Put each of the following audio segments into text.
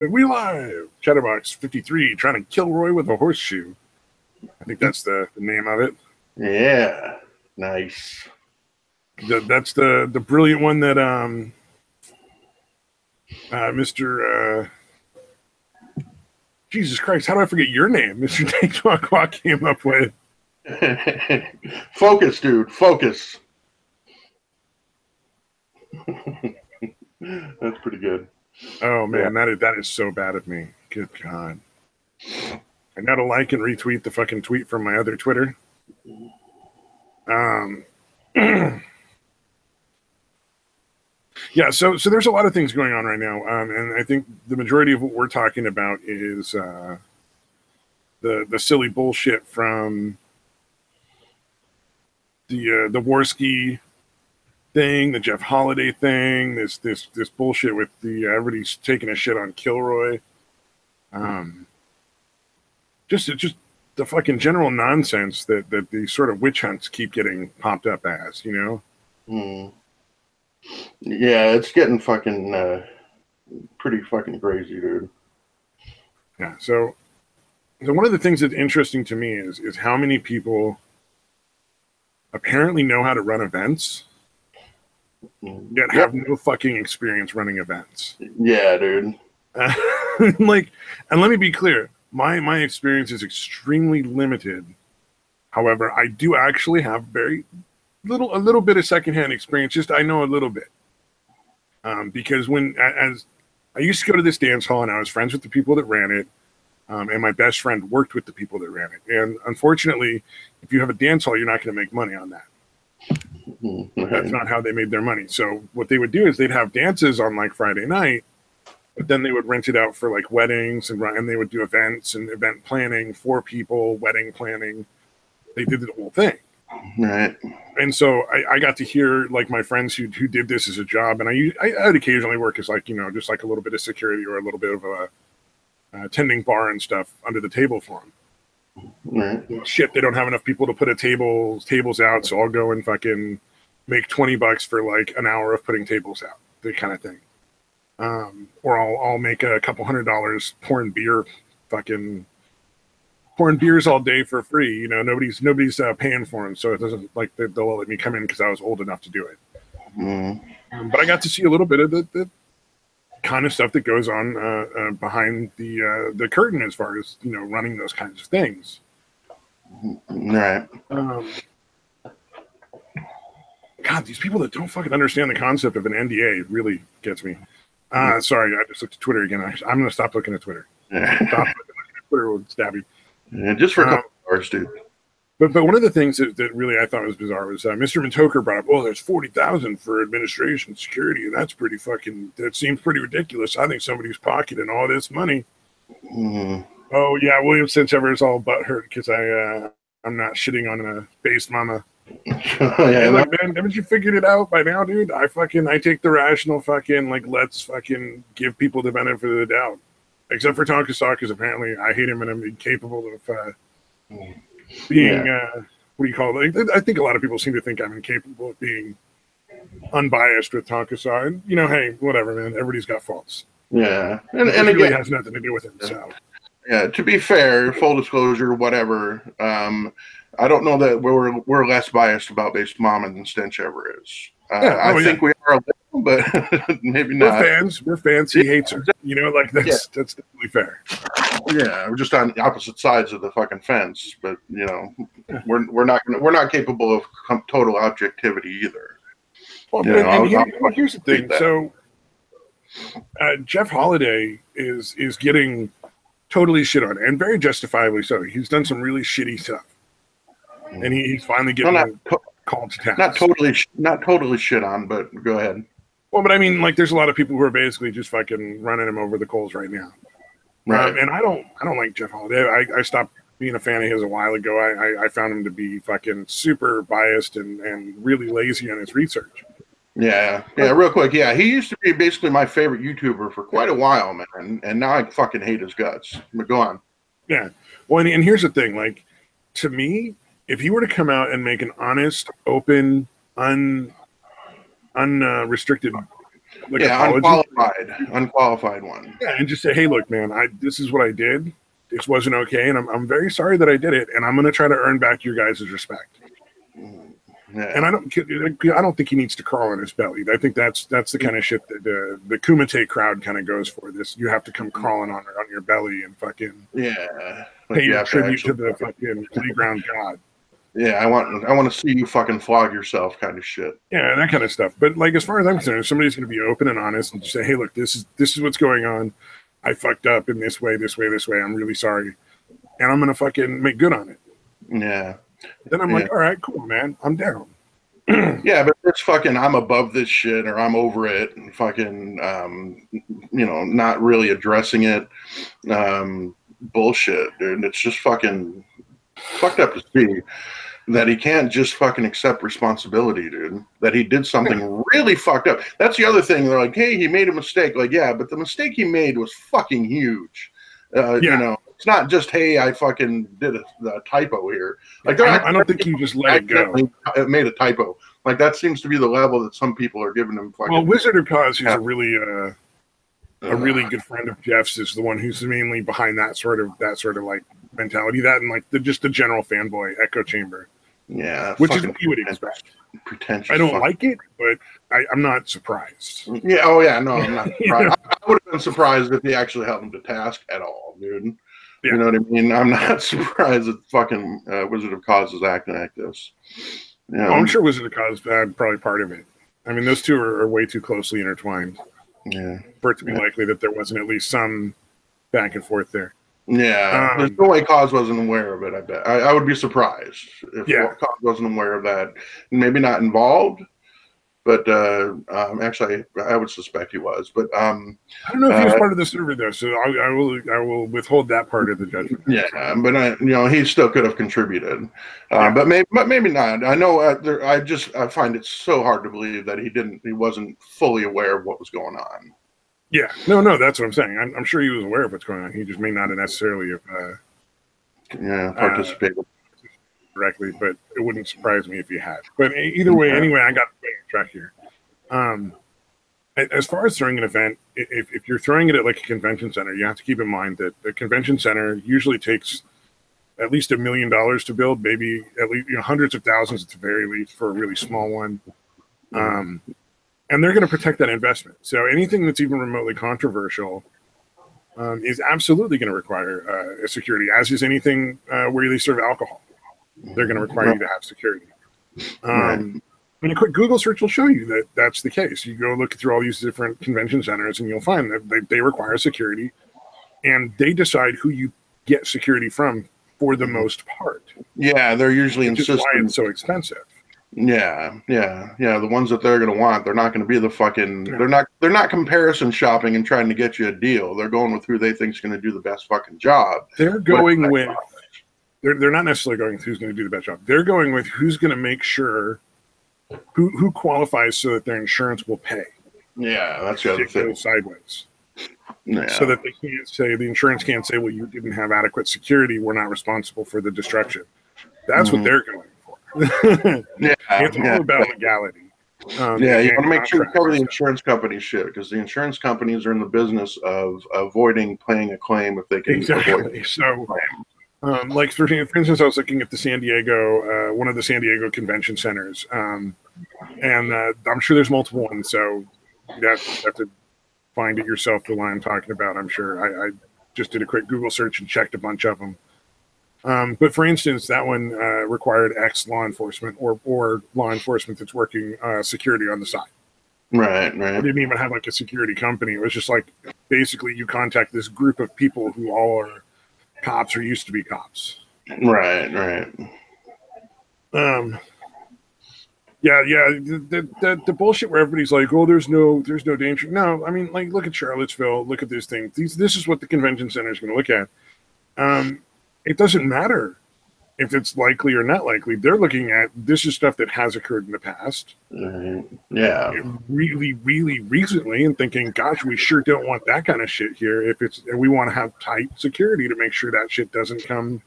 We live! Chatterbox 53 trying to Kilroy with a horseshoe. I think that's the name of it. Yeah, nice. That's the brilliant one that Mr. Jesus Christ, how do I forget your name? Mr. Tankwak came up with. Focus, dude. Focus. That's pretty good. Oh man, yeah. that is so bad of me. Good God. I gotta like and retweet the fucking tweet from my other Twitter. Yeah, so there's a lot of things going on right now, and I think the majority of what we're talking about is the silly bullshit from the Warski thing, the Jeff Holiday thing, this bullshit with the everybody's taking a shit on Kilroy, just the fucking general nonsense that these sort of witch hunts keep getting popped up as, you know. Yeah, it's getting fucking pretty fucking crazy, dude. Yeah, so one of the things that's interesting to me is how many people apparently know how to run events, yet have no fucking experience running events. Yeah, dude. Like, and let me be clear, my experience is extremely limited. However, I do actually have a little bit of secondhand experience. Just I know a little bit, because as I used to go to this dance hall and I was friends with the people that ran it, and my best friend worked with the people that ran it. And unfortunately, if you have a dance hall, you're not going to make money on that. That's not how they made their money. So what they would do is they'd have dances on like Friday night, but then they would rent it out for like weddings and they would do events and event planning for people, wedding planning. They did the whole thing. Right. And so I got to hear like my friends who did this as a job, and I'd occasionally work as like, you know, just like a little bit of security or a little bit of a tending bar and stuff under the table for them. Right. Shit, they don't have enough people to put tables out, so I'll go and fucking make $20 for like an hour of putting tables out, that kind of thing. Or I'll make a couple $100 pouring beers all day for free. You know, nobody's paying for them, so it doesn't like they'll let me come in because I was old enough to do it. But I got to see a little bit of the kind of stuff that goes on behind the curtain as far as, you know, running those kinds of things. Right. God, these people that don't fucking understand the concept of an NDA really gets me. Sorry, I just looked at Twitter again. I'm going to stop looking at Twitter. Stop looking at Twitter will stab you. Yeah, just for a couple hours, dude. But one of the things that really I thought was bizarre was Mr. Mintoker brought up, oh, there's $40,000 for administration security, and that seems pretty ridiculous. I think somebody's pocketing all this money. Oh yeah, William Sinchever is all butthurt because I'm not shitting on a base mama. Yeah, like, man, haven't you figured it out by now, dude? I take the rational fucking, like, let's fucking give people the benefit of the doubt. Except for Tonka Sock, because apparently I hate him and I'm incapable of being, what do you call it? I think a lot of people seem to think I'm incapable of being unbiased with Tonka Sock. You know, hey, whatever, man. Everybody's got faults. Yeah. And it really has nothing to do with it, so. Yeah, to be fair, full disclosure, whatever, I don't know that we're less biased about Base Mama than Stench ever is. I think we are a little, but maybe not. We're fans. He hates her. You know, like that's definitely fair. Yeah, we're just on the opposite sides of the fucking fence, but you know, we're not capable of total objectivity either. Well, here's the thing. So Jeff Holiday is getting totally shit on, and very justifiably so. He's done some really shitty stuff, and he's finally getting called to task. Not totally shit on, but go ahead. Well, but I mean, like, there's a lot of people who are basically just fucking running him over the coals right now. Right. And I don't like Jeff Holiday. I stopped being a fan of his a while ago. I found him to be fucking super biased and really lazy on his research. Yeah, real quick. Yeah, he used to be basically my favorite YouTuber for quite a while, man. And now I fucking hate his guts. But go on. Yeah. Well, and here's the thing. Like, to me, if he were to come out and make an honest, open, unrestricted like unqualified one. Yeah, and just say, hey, look, man, this is what I did. This wasn't okay, and I'm very sorry that I did it, and I'm going to try to earn back your guys' respect. Yeah. And I don't think he needs to crawl on his belly. I think that's the kind of shit that the Kumite crowd kind of goes for. This, you have to come crawling on your belly and fucking pay your tribute to the fucking playground god. Yeah, I want to see you fucking flog yourself, kind of shit. Yeah, that kind of stuff. But like, as far as I'm concerned, if somebody's going to be open and honest and just say, hey, look, this is what's going on. I fucked up in this way. I'm really sorry, and I'm going to fucking make good on it. Yeah. Then I'm like, all right, cool, man. I'm down. Yeah, but it's fucking, I'm above this shit, or I'm over it, and fucking, not really addressing it. Bullshit, dude. It's just fucking fucked up to see that he can't just fucking accept responsibility, dude. That he did something really fucked up. That's the other thing. They're like, hey, he made a mistake. Like, yeah, but the mistake he made was fucking huge. It's not just, hey, I fucking did a typo here. Like, I don't think you just let it go. It made a typo. Like, that seems to be the level that some people are giving him. Well, Wizard of Cause, who's a really good friend of Jeff's, is the one who's mainly behind that sort of like mentality. That and like just the general fanboy echo chamber. Yeah, which is what you would expect. Pretentious. I don't like it, but I'm not surprised. Yeah. Oh yeah. No, I'm not surprised. I would have been surprised if he actually held him to task at all, dude. Yeah. You know what I mean? I'm not surprised that fucking Wizard of Cause is acting like this. You know? I'm sure Wizard of Cause had probably part of it. I mean, those two are way too closely intertwined. Yeah. For it to be likely that there wasn't at least some back and forth there. Yeah. There's no way Cause wasn't aware of it, I bet. I would be surprised if Cause wasn't aware of that. Maybe not involved, but actually, I would suspect he was. But I don't know if he was part of the server, though, so I will withhold that part of the judgment. Yeah, but he still could have contributed, but maybe not. I know. I find it so hard to believe that he wasn't fully aware of what was going on. Yeah, no, that's what I'm saying. I'm sure he was aware of what's going on. He just may not have necessarily participated directly, but it wouldn't surprise me if he had. But either way, anyway, I got the track here. As far as throwing an event, if you're throwing it at like a convention center, you have to keep in mind that the convention center usually takes at least $1 million to build, maybe at least hundreds of thousands at the very least for a really small one. And they're going to protect that investment. So anything that's even remotely controversial is absolutely going to require a security, as is anything where they serve alcohol. They're going to require you to have security. And a quick Google search will show you that that's the case. You go look through all these different convention centers and you'll find that they require security, and they decide who you get security from for the most part. Yeah, they're usually insistent. Why it's so expensive. Yeah. The ones that they're going to want, they're not going to be the fucking. Yeah. They're not comparison shopping and trying to get you a deal. They're going with who they think is going to do the best fucking job. They're going with. They're not necessarily going with who's going to do the best job. They're going with who's going to make sure who qualifies so that their insurance will pay. Yeah, that's the other thing. Sideways. Yeah. So that the insurance can't say, well, you didn't have adequate security. We're not responsible for the destruction. That's what they're going for. It's all about legality. You want to make sure you cover the insurance company shit, because the insurance companies are in the business of avoiding paying a claim if they can avoid it. So, like for instance, I was looking at the San Diego, one of the San Diego convention centers, and I'm sure there's multiple ones. So you have to find it yourself, the one I'm talking about. I'm sure I just did a quick Google search and checked a bunch of them. But for instance, that one required ex-law enforcement or law enforcement that's working security on the side. Right. It didn't even have like a security company. It was just like basically you contact this group of people who all are cops or used to be cops. Right. The bullshit where everybody's like, oh, there's no danger. No, I mean, like, look at Charlottesville. Look at this thing. This is what the convention center is going to look at. It doesn't matter if it's likely or not likely. They're looking at this is stuff that has occurred in the past. Yeah. Really, really recently, and thinking, gosh, we sure don't want that kind of shit here. And we want to have tight security to make sure that shit doesn't come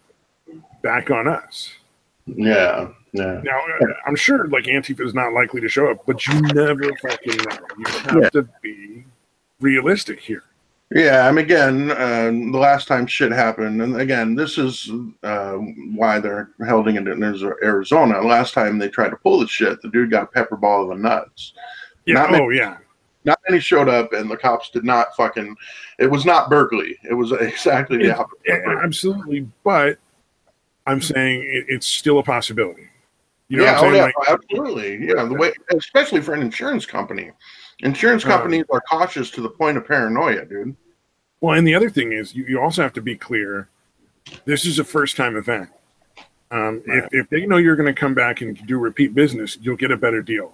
back on us. Yeah. Yeah. Now, I'm sure like Antifa is not likely to show up, but you never fucking know. You have to be realistic here. Yeah, I mean, again, the last time shit happened, and again, this is why they're holding it in Arizona. Last time they tried to pull the shit, the dude got pepperball in the nuts. Yeah. Not many showed up, and the cops did not fucking. It was not Berkeley. It was exactly the opposite. Absolutely, but I'm saying it's still a possibility. You know what I'm saying? Yeah, absolutely. Yeah, the way, especially for an insurance company. Insurance companies are cautious to the point of paranoia, dude. Well, and the other thing is, you also have to be clear. This is a first-time event. If they know you're going to come back and do repeat business, you'll get a better deal.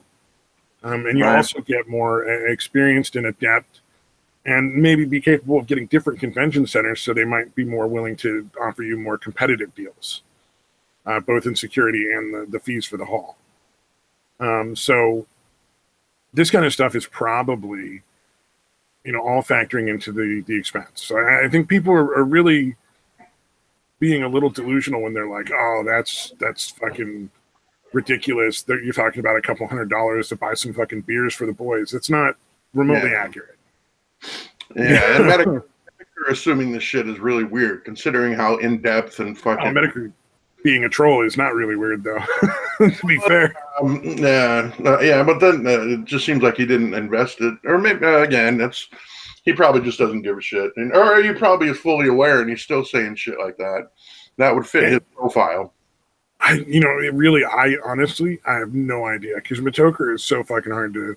And you also get more experienced and adept, and maybe be capable of getting different convention centers, so they might be more willing to offer you more competitive deals, both in security and the fees for the hall. So this kind of stuff is probably, all factoring into the expense. So I think people are really being a little delusional when they're like, oh, that's fucking ridiculous. You're talking about a couple $100 to buy some fucking beers for the boys. It's not remotely accurate. Yeah, and Medicare assuming this shit is really weird, considering how in-depth and fucking... Medicare being a troll is not really weird, though, to be fair. But then it just seems like he didn't invest it. Or maybe, again, he probably just doesn't give a shit. Or he probably is fully aware and he's still saying shit like that. That would fit his profile. I honestly have no idea, because Matoker is so fucking hard to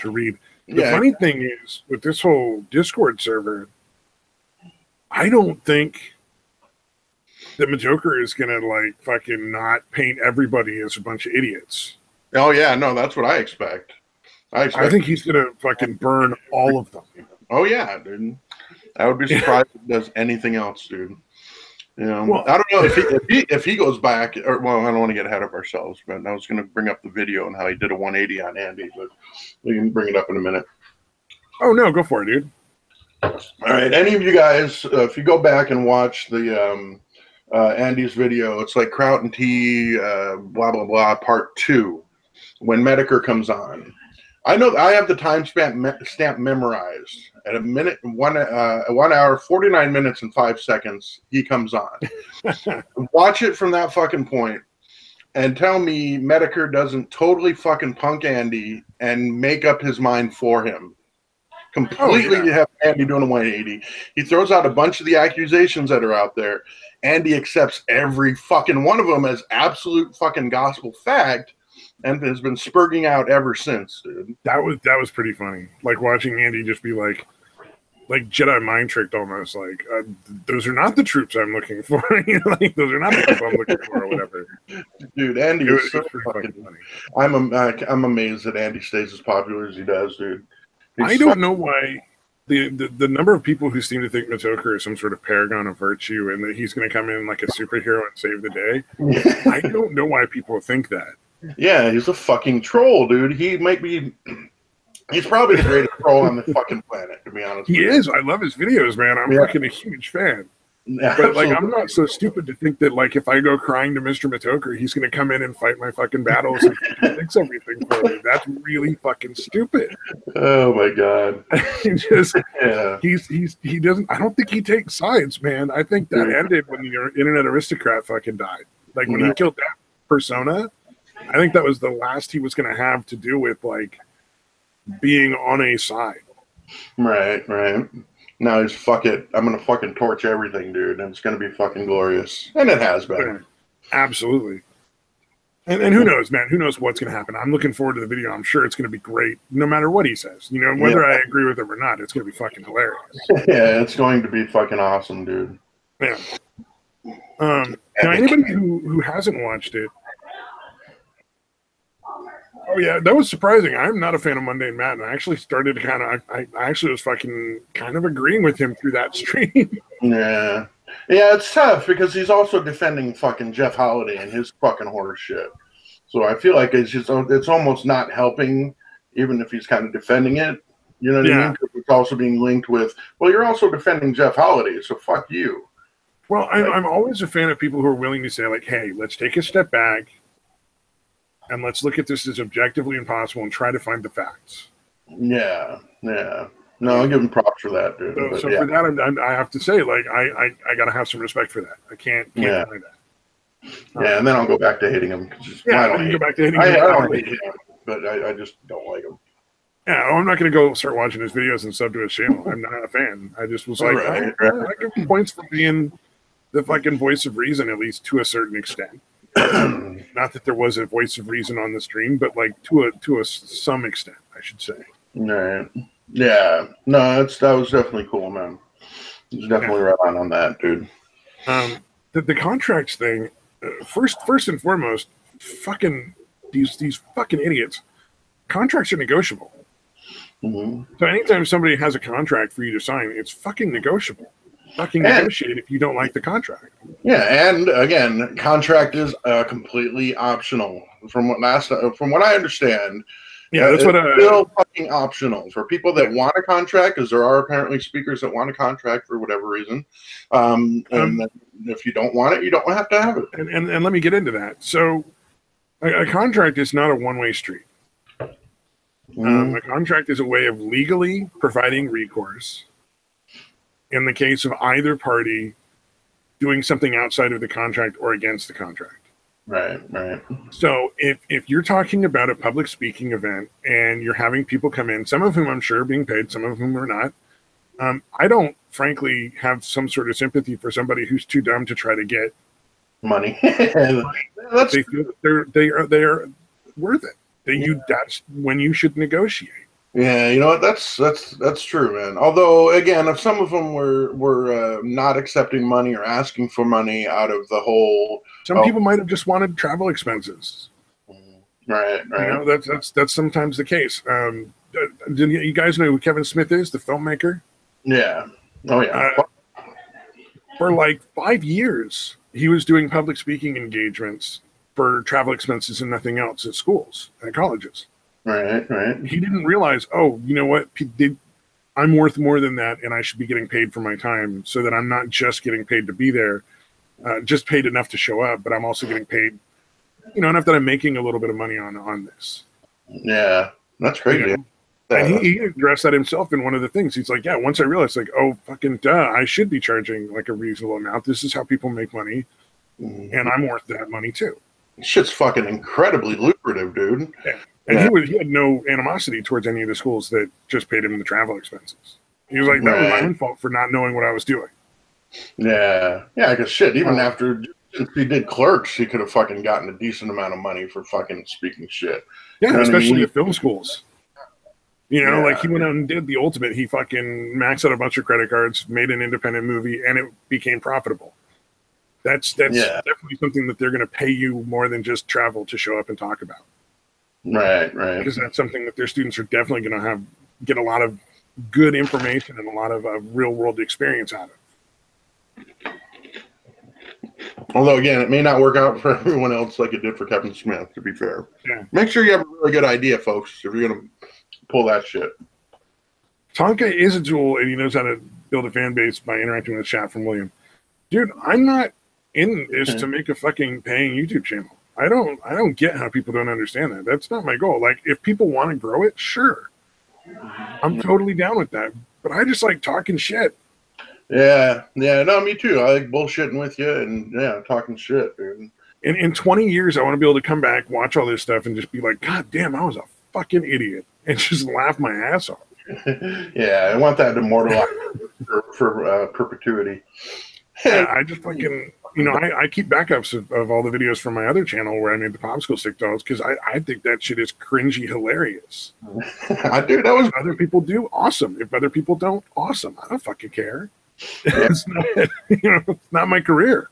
read. The funny thing is, with this whole Discord server, I don't think that Matoker is gonna like fucking not paint everybody as a bunch of idiots. Oh yeah, no, that's what I expect. I think he's gonna fucking burn all of them. Oh yeah, dude. I would be surprised if he does anything else, dude. Well, I don't know if he goes back, I don't want to get ahead of ourselves, but I was going to bring up the video and how he did a 180 on Andy, but we can bring it up in a minute. Oh no, go for it, dude. All right, any of you guys, if you go back and watch the Andy's video, it's like Kraut and T, blah blah blah, part 2, when Medicare comes on. I know I have the stamp memorized. At a minute, 1 hour, 49 minutes and 5 seconds, he comes on. Watch it from that fucking point and tell me Medicare doesn't totally fucking punk Andy and make up his mind for him. Completely have Andy doing a 180. He throws out a bunch of the accusations that are out there. Andy accepts every fucking one of them as absolute fucking gospel fact, and has been spurging out ever since, dude. That was pretty funny. Like watching Andy just be like Jedi mind tricked almost. Like those are not the troops I'm looking for. Like those are not the people I'm looking for, or whatever. Dude, Andy is so fucking funny. I'm amazed that Andy stays as popular as he does, dude. I don't know why. The number of people who seem to think Matoker is some sort of paragon of virtue and that he's going to come in like a superhero and save the day. I don't know why people think that. Yeah, he's a fucking troll, dude. He's probably the greatest troll on the fucking planet, to be honest. He is. I love his videos, man. I'm fucking a huge fan. Yeah, but like, I'm not so stupid to think that like if I go crying to Mr. Matoker, he's going to come in and fight my fucking battles and fix everything for me. That's really fucking stupid. Oh my god. He doesn't. I don't think he takes sides, man. I think that ended when the internet aristocrat fucking died. Like when he killed that persona. I think that was the last he was going to have to do with like being on a side. Right. Now he's fuck it. I'm going to fucking torch everything, dude. And it's going to be fucking glorious. And it has been. Yeah, absolutely. And who knows, man? Who knows what's going to happen? I'm looking forward to the video. I'm sure it's going to be great no matter what he says. Whether I agree with him or not, it's going to be fucking hilarious. Yeah, it's going to be fucking awesome, dude. Yeah. Now, anybody who hasn't watched it, oh yeah, that was surprising. I'm not a fan of Mundane Matt, and I actually started to I actually was fucking kind of agreeing with him through that stream. Yeah, it's tough because he's also defending fucking Jeff Holiday and his fucking horse shit. So I feel like it's almost not helping, even if he's kind of defending it. You know what I mean? Because it's also being linked with, well, you're also defending Jeff Holiday, so fuck you. Well, I'm always a fan of people who are willing to say like, hey, let's take a step back. and let's look at this as objectively impossible and try to find the facts. Yeah. No, I'll give him props for that, dude. So for that, I have to say, like, I got to have some respect for that. I can't deny that. Yeah, and then I'll go back to hating him. I don't go back to hating him. I don't hate him, but I just don't like him. Yeah, I'm not going to go start watching his videos and sub to his channel. I'm not a fan. I just was like, I give him points for being the fucking voice of reason, at least to a certain extent. Not that there was a voice of reason on the stream, but like to some extent, I should say. Right. Yeah. No, that was definitely cool, man. He's definitely right on that, dude. The contracts thing, first and foremost, fucking these fucking idiots. Contracts are negotiable. Mm-hmm. So anytime somebody has a contract for you to sign, it's fucking negotiable. Fucking negotiate if you don't like the contract. Yeah, and again, contract is completely optional. From what I understand. Yeah, that's what still fucking optional for people that want a contract, because there are apparently speakers that want a contract for whatever reason. And if you don't want it, you don't have to have it. And let me get into that. So, a contract is not a one-way street. A contract is a way of legally providing recourse in the case of either party doing something outside of the contract or against the contract. Right. So if you're talking about a public speaking event and you're having people come in, some of whom I'm sure are being paid, some of whom are not, I don't frankly have some sort of sympathy for somebody who's too dumb to try to get money. They feel that they are worth it. That's when you should negotiate. Yeah, you know what? That's true, man. Although, again, if some of them were not accepting money or asking for money out of the whole, some people might have just wanted travel expenses. Right. You know, that's sometimes the case. Do you guys know who Kevin Smith is, the filmmaker? Yeah. Oh yeah. For like 5 years, he was doing public speaking engagements for travel expenses and nothing else at schools and colleges. Right. He didn't realize, oh, you know what? I'm worth more than that, and I should be getting paid for my time, so that I'm not just getting paid to be there, just paid enough to show up, but I'm also getting paid, enough that I'm making a little bit of money on this. Yeah, that's crazy. And he addressed that himself in one of the things. He's like, yeah, once I realized, like, oh, fucking duh, I should be charging like a reasonable amount. This is how people make money, and I'm worth that money too. Shit's fucking incredibly lucrative, dude. Yeah. And he had no animosity towards any of the schools that just paid him the travel expenses. He was like, that was my own fault for not knowing what I was doing. Yeah, because shit, even after he did Clerks, he could have fucking gotten a decent amount of money for fucking speaking shit. Yeah, especially the film schools. Like he went out and did The Ultimate. He fucking maxed out a bunch of credit cards, made an independent movie, and it became profitable. That's definitely something that they're going to pay you more than just travel to show up and talk about. Right. Because that's something that their students are definitely going to get a lot of good information and a lot of real world experience out of. Although, again, it may not work out for everyone else like it did for Kevin Smith, to be fair. Yeah. Make sure you have a really good idea, folks, if you're going to pull that shit. Tonka is a tool, and he knows how to build a fan base by interacting with the chat from William. Dude, I'm not in this to make a fucking paying YouTube channel. I don't get how people don't understand that. That's not my goal. Like, if people want to grow it, sure. I'm totally down with that. But I just like talking shit. Yeah, no, me too. I like bullshitting with you and talking shit, dude. In 20 years, I want to be able to come back, watch all this stuff, and just be like, God damn, I was a fucking idiot, and just laugh my ass off. Yeah, I want that immortalized for perpetuity. Yeah, I just fucking, I keep backups of all the videos from my other channel where I made the popsicle stick dolls, because I think that shit is cringy hilarious. Dude, that was other people do, awesome. If other people don't, awesome. I don't fucking care. It's not my career.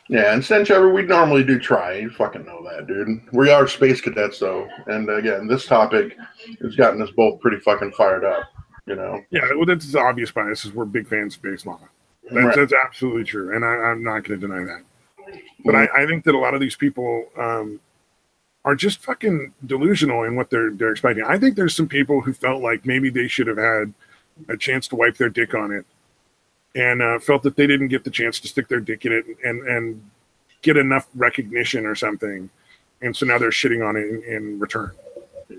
Yeah, and Stench Ever, we normally do try. You fucking know that, dude. We are space cadets, though. And again, this topic has gotten us both pretty fucking fired up, Yeah, well, that's the obvious bias, is we're big fans of Base Mama. That's absolutely true, and I'm not going to deny that. But I think that a lot of these people are just fucking delusional in what they're expecting. I think there's some people who felt like maybe they should have had a chance to wipe their dick on it, and felt that they didn't get the chance to stick their dick in it and get enough recognition or something, and so now they're shitting on it in return.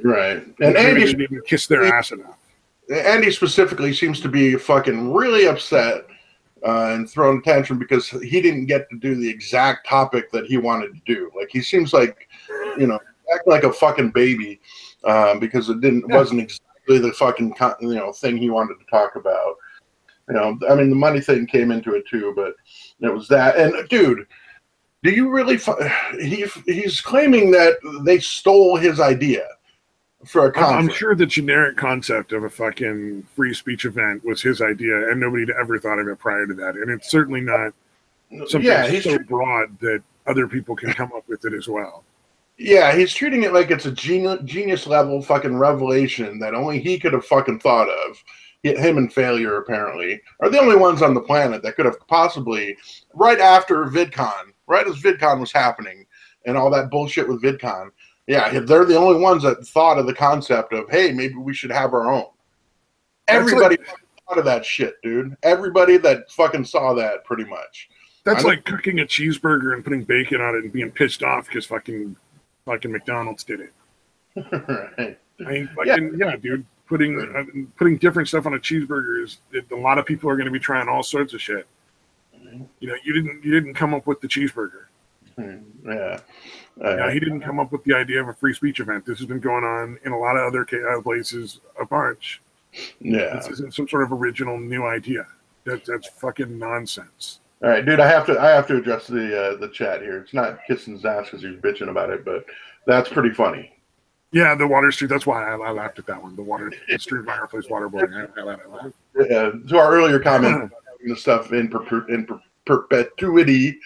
Right, and Andy didn't kiss their ass enough. Andy specifically seems to be fucking really upset and throwing a tantrum because he didn't get to do the exact topic that he wanted to do. Like he seems like, you know, acting like a fucking baby because it wasn't exactly the fucking thing he wanted to talk about. You know, I mean, the money thing came into it too, but it was that. And dude, do you really? He's claiming that they stole his idea for a conference. I'm sure the generic concept of a fucking free speech event was his idea, and nobody had ever thought of it prior to that. And it's certainly not something so broad that other people can come up with it as well. Yeah, he's treating it like it's a genius level fucking revelation that only he could have fucking thought of. Him and Failure, apparently, are the only ones on the planet that could have possibly, right after VidCon, right as VidCon was happening, and all that bullshit with VidCon, yeah, they're the only ones that thought of the concept of, hey, maybe we should have our own. Everybody thought of that shit, dude. Everybody that fucking saw that, pretty much. That's like cooking a cheeseburger and putting bacon on it and being pissed off because fucking McDonald's did it. Right. I mean, yeah, dude. Putting different stuff on a cheeseburger is a lot of people are going to be trying all sorts of shit. You know, you didn't come up with the cheeseburger. Yeah. He didn't come up with the idea of a free speech event. This has been going on in a lot of other places a bunch. Yeah. This isn't some sort of original new idea. That's fucking nonsense. All right, dude. I have to address the chat here. It's not kissing his ass because he's bitching about it, but that's pretty funny. Yeah, the water stream. That's why I laughed at that one. The stream fireplace waterboarding. I laughed. Yeah. To our earlier comment, having the stuff in perpetuity.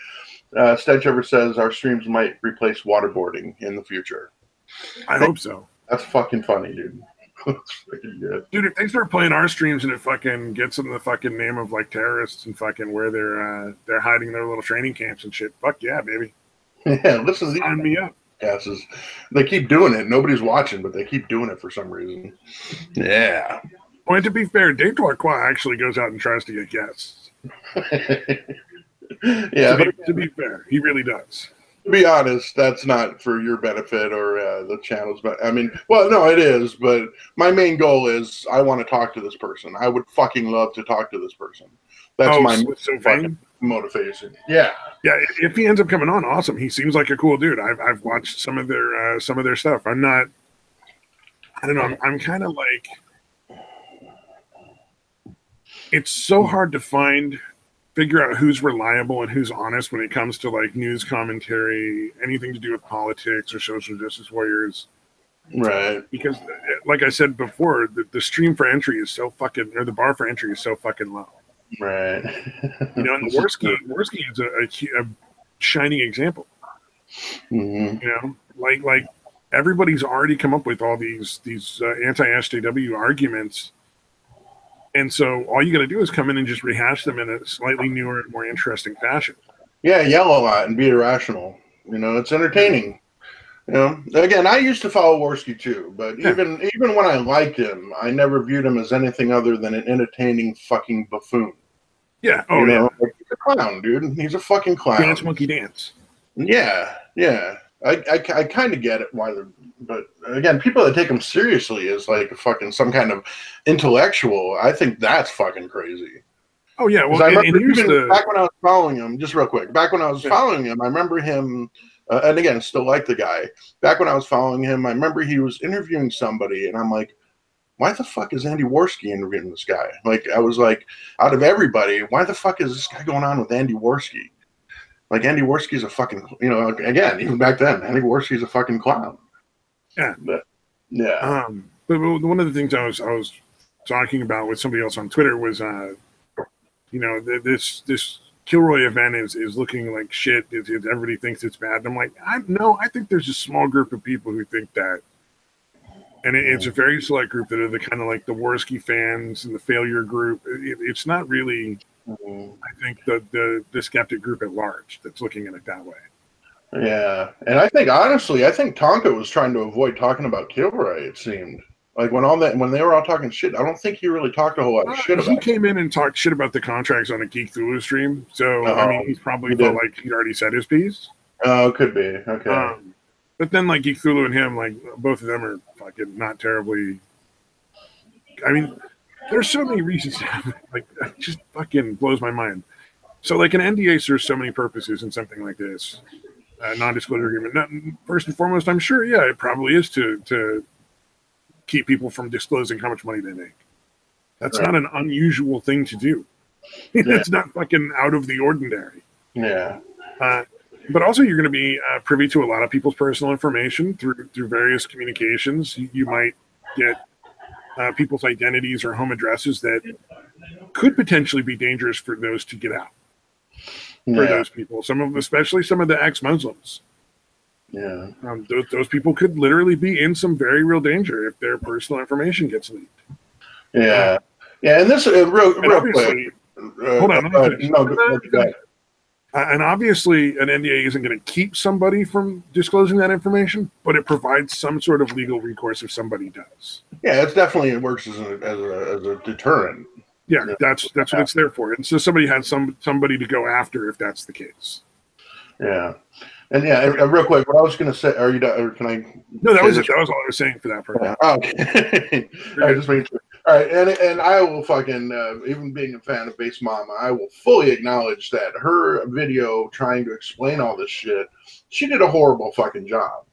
Stench ever says our streams might replace waterboarding in the future. I hope so. That's fucking funny, dude. That's freaking good. Dude, if they start playing our streams and it fucking gets them the fucking name of like terrorists and fucking where they're hiding their little training camps and shit, fuck yeah, baby. Yeah, listen, sign me up. Asses. They keep doing it. Nobody's watching, but they keep doing it for some reason. Yeah. Well, and to be fair, Dave Delacroix actually goes out and tries to get guests. Yeah, to be fair, he really does. To be honest, that's not for your benefit or the channel's. But I mean, well, no, it is. But my main goal is I want to talk to this person. I would fucking love to talk to this person. That's my fucking motivation. Yeah, yeah. If he ends up coming on, awesome. He seems like a cool dude. I've watched some of their stuff. I'm not. I don't know. I'm kind of like. It's so hard to figure out who's reliable and who's honest when it comes to like news commentary, anything to do with politics or social justice warriors. Right. Because like I said before, the stream for entry is so fucking, or the bar for entry is so fucking low. Right. You know, and Warski is a shining example. Mm-hmm. You know, like everybody's already come up with all these anti-SJW arguments. And so all you got to do is come in and just rehash them in a slightly newer and more interesting fashion. Yeah, yell a lot and be irrational. You know, it's entertaining. You know, again, I used to follow Warski too, but even when I liked him, I never viewed him as anything other than an entertaining fucking buffoon. Yeah. Oh, yeah. Like, he's a clown, dude. He's a fucking clown. Dance monkey dance. Yeah, yeah. I kind of get it why they're, but again, people that take him seriously as like fucking some kind of intellectual, I think that's fucking crazy. Oh yeah, well, I remember back when I was following him, just real quick. Back when I was following him, I remember him, and again, still like the guy. Back when I was following him, I remember he was interviewing somebody, and I'm like, why the fuck is Andy Warski interviewing this guy? Like, I was like, out of everybody, why the fuck is this guy going on with Andy Warski? Like, Andy Warski's a fucking, you know, again, even back then, Andy Warski's a fucking clown. Yeah. But, yeah. But one of the things I was talking about with somebody else on Twitter was, you know, this Kilroy event is looking like shit. Everybody thinks it's bad. And I'm like, I think there's a small group of people who think that. And it's a very select group that are the kind of like the Warski fans and the failure group. It's not really... I think the skeptic group at large that's looking at it that way. Yeah, and I think honestly, Tonka was trying to avoid talking about Kilroy. It seemed like when they were all talking shit, I don't think he really talked a whole lot of shit about. He came in and talked shit about the contracts on a Geek Thulu stream, so I mean, he's probably felt like he'd already said his piece. Oh, could be okay. But then, like, Cthulhu and him, like, both of them are fucking not terribly. I mean, there's so many reasons. Like, it just fucking blows my mind. So, like, an NDA serves so many purposes in something like this. Non-disclosure agreement. First and foremost, I'm sure, yeah, it probably is to keep people from disclosing how much money they make. That's not an unusual thing to do. It's not fucking out of the ordinary. Yeah. But also, you're going to be privy to a lot of people's personal information through various communications. You might get people's identities or home addresses that could potentially be dangerous for those to get out. For those people, especially some of the ex-Muslims. Yeah. Those people could literally be in some very real danger if their personal information gets leaked. Yeah. Yeah, and this real quick. Hold on. And obviously, an NDA isn't going to keep somebody from disclosing that information, but it provides some sort of legal recourse if somebody does. Yeah, it works as a deterrent. Yeah, that's what it's there for. And so somebody has somebody to go after if that's the case. Yeah. And real quick, what I was going to say, are you done, or can I? No, that was it. That was all I was saying for that part. Yeah. Oh, okay. All right, just making sure. All right, and I will fucking, even being a fan of Base Mama, I will fully acknowledge that her video trying to explain all this shit, she did a horrible fucking job.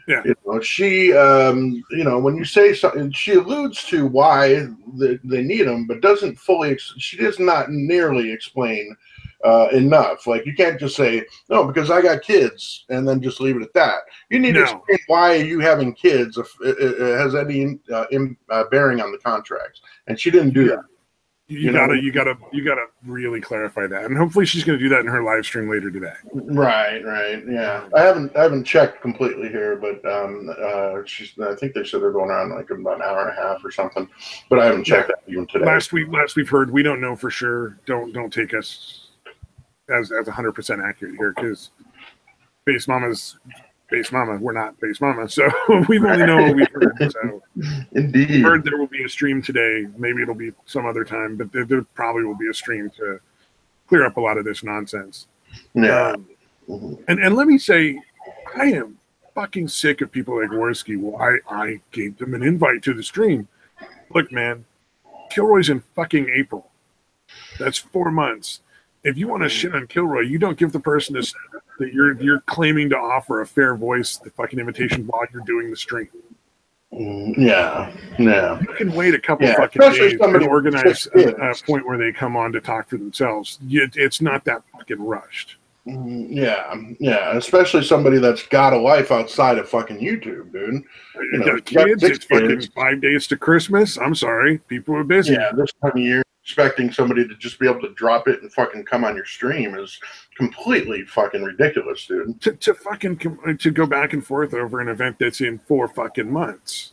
Yeah. She, when you say something, she alludes to why they need them, but doesn't fully, she does not nearly explain enough. Like, you can't just say, no, because I got kids, and then just leave it at that. You need to explain why you having kids if it has any bearing on the contracts. And she didn't do that. You gotta really clarify that, and hopefully she's gonna do that in her live stream later today. Right, yeah. I haven't checked completely here, but I think they said they're going on like about an hour and a half or something, but I haven't checked that even today. Last we've heard, we don't know for sure. Don't take us as 100% accurate here, because Base Mama's Base Mama. We're not Base Mama, so we've only know what we've heard. So indeed, we've heard there will be a stream today. Maybe it'll be some other time, but there probably will be a stream to clear up a lot of this nonsense. Yeah. And let me say, I am fucking sick of people like Warski. Well, I gave them an invite to the stream. Look, man, Kilroy's in fucking April. That's 4 months. If you want to shit on Kilroy, you don't give the person that you're claiming to offer a fair voice the fucking invitation while you're doing the stream. Yeah. You can wait a couple fucking days and organize a point where they come on to talk for themselves. It's not that fucking rushed. Yeah. Especially somebody that's got a life outside of fucking YouTube, dude. You got kids. It's fucking 5 days to Christmas. I'm sorry, people are busy. Yeah, this time of year, expecting somebody to just be able to drop it and fucking come on your stream is completely fucking ridiculous, dude. To go back and forth over an event that's in 4 fucking months,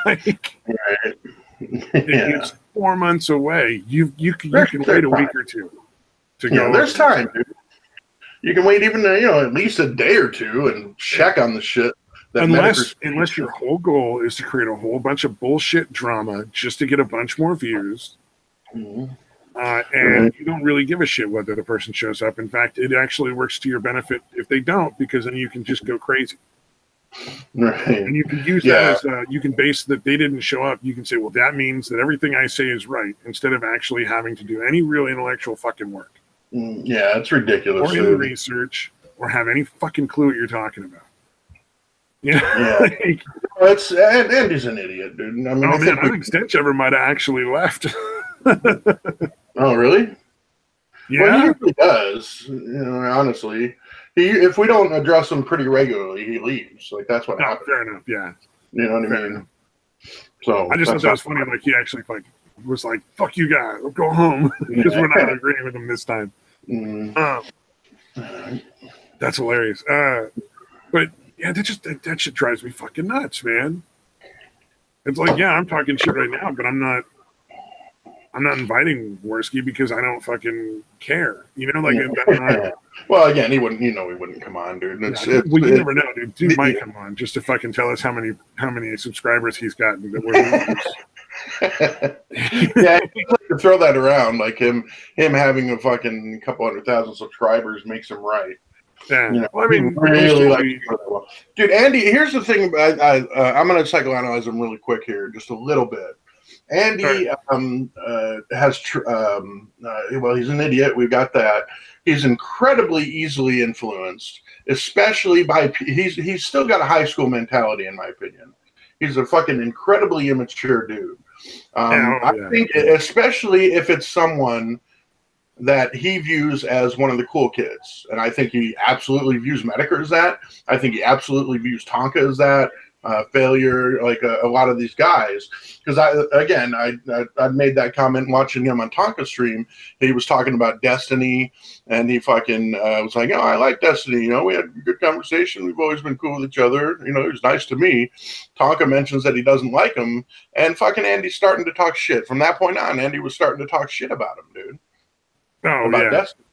like right. It's 4 months away. You can wait a week or two to go. There's time, dude. You can wait even at least a day or two and check on the shit. Unless your whole goal is to create a whole bunch of bullshit drama just to get a bunch more views. And you don't really give a shit whether the person shows up. In fact, it actually works to your benefit if they don't, because then you can just go crazy. Right. And you can use that as you can base that they didn't show up. You can say, well, that means that everything I say is right, instead of actually having to do any real intellectual fucking work. Yeah, it's ridiculous. Or any research, or have any fucking clue what you're talking about. Andy's an idiot, dude. I mean, I think Stench might have actually left. Oh, really? Yeah. Well, he usually does. Honestly, if we don't address him pretty regularly, he leaves. Like, that's what happens. Fair enough. Yeah. You know what I mean? So I just thought that was funny. Like, he actually was like, "Fuck you guys, we'll go home," because we're not agreeing with him this time. That's hilarious. But yeah, that shit drives me fucking nuts, man. It's like, yeah, I'm talking shit right now, but I'm not inviting Warski because I don't fucking care. Well, again, he wouldn't. He wouldn't come on, dude. You never know, dude. Dude might come on just to fucking tell us how many subscribers he's gotten that we're losers. Yeah, to throw that around, like him having a fucking couple 100,000 subscribers makes him right. Yeah. You know, well, I mean, really likes to go that well. Dude, Andy, here's the thing. I'm going to psychoanalyze him really quick here, just a little bit. Andy well, he's an idiot. We've got that. He's incredibly easily influenced, especially by, he's still got a high school mentality, in my opinion. He's a fucking incredibly immature dude. I think, especially if it's someone that he views as one of the cool kids. And I think he absolutely views Medicare as that. I think he absolutely views Tonka as that. Failure, like a lot of these guys. Because I made that comment watching him on Tonka stream. He was talking about Destiny, and he fucking was like, "Oh, I like Destiny. You know, we had a good conversation. We've always been cool with each other. You know, he was nice to me." Tonka mentions that he doesn't like him, and fucking Andy's starting to talk shit. From that point on, Andy was starting to talk shit about him, dude. About Destiny.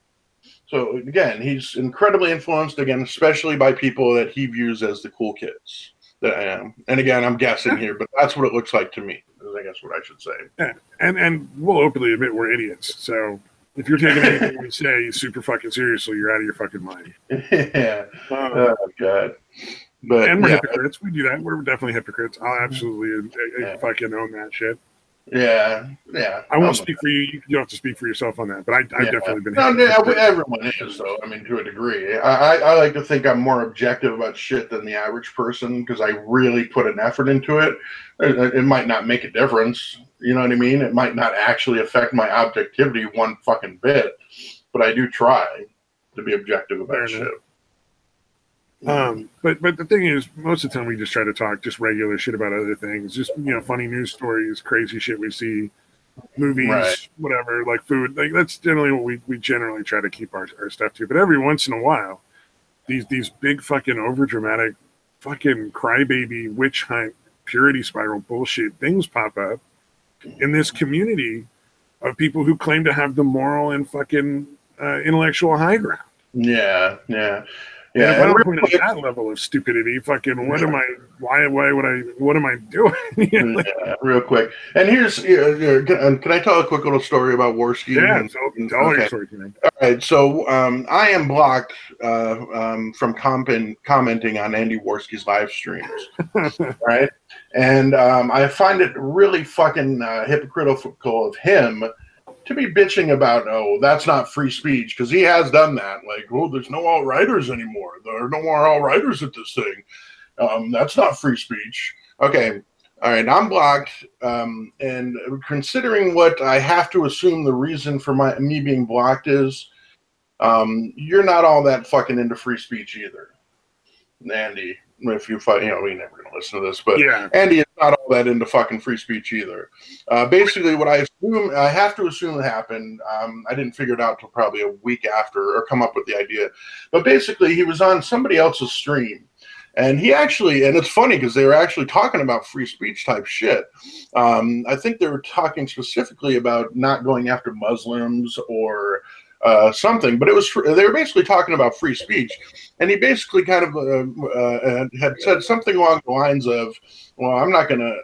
So again, he's incredibly influenced, again, especially by people that he views as the cool kids that I am. And again, I'm guessing here, but that's what it looks like to me, is I guess what I should say. Yeah. And we'll openly admit we're idiots. So if you're taking anything we say super fucking seriously, you're out of your fucking mind. Yeah. Oh, God. But, and we're hypocrites. We do that. We're definitely hypocrites. I'll absolutely fucking own that shit. Yeah. I won't speak for you. You don't have to speak for yourself on that. But I've definitely been. Everyone is, though. I mean, to a degree. I like to think I'm more objective about shit than the average person because I really put an effort into it. It might not make a difference. You know what I mean? It might not actually affect my objectivity one fucking bit, but I do try to be objective about shit. But the thing is, most of the time we just try to talk just regular shit about other things, just funny news stories, crazy shit we see, movies, whatever, like food. Like that's generally what we generally try to keep our stuff to. But every once in a while, these big fucking overdramatic, fucking crybaby witch hunt purity spiral bullshit things pop up in this community of people who claim to have the moral and fucking intellectual high ground. Yeah. And if I don't point at that level of stupidity, fucking what am I? Why would I? What am I doing? Real quick. And here's can I tell a quick little story about Warski? Yeah, tell your story. All right. So I am blocked from commenting on Andy Warski's live streams. Right. And I find it really fucking hypocritical of him to be bitching about, oh, that's not free speech, because he has done that. Like, oh, there's no alt-righters anymore. There are no more alt-righters at this thing. That's not free speech. Okay, all right, I'm blocked. And considering what I have to assume the reason for me being blocked is, you're not all that fucking into free speech either, Andy. If you we're never going to listen to this, but Andy is not all that into fucking free speech either. Basically, what I have to assume happened, I didn't figure it out until probably a week after, or come up with the idea. But basically, he was on somebody else's stream, and he actually, and it's funny because they were actually talking about free speech type shit. I think they were talking specifically about not going after Muslims or something, but they were basically talking about free speech, and he basically kind of had said something along the lines of, "Well, I'm not going to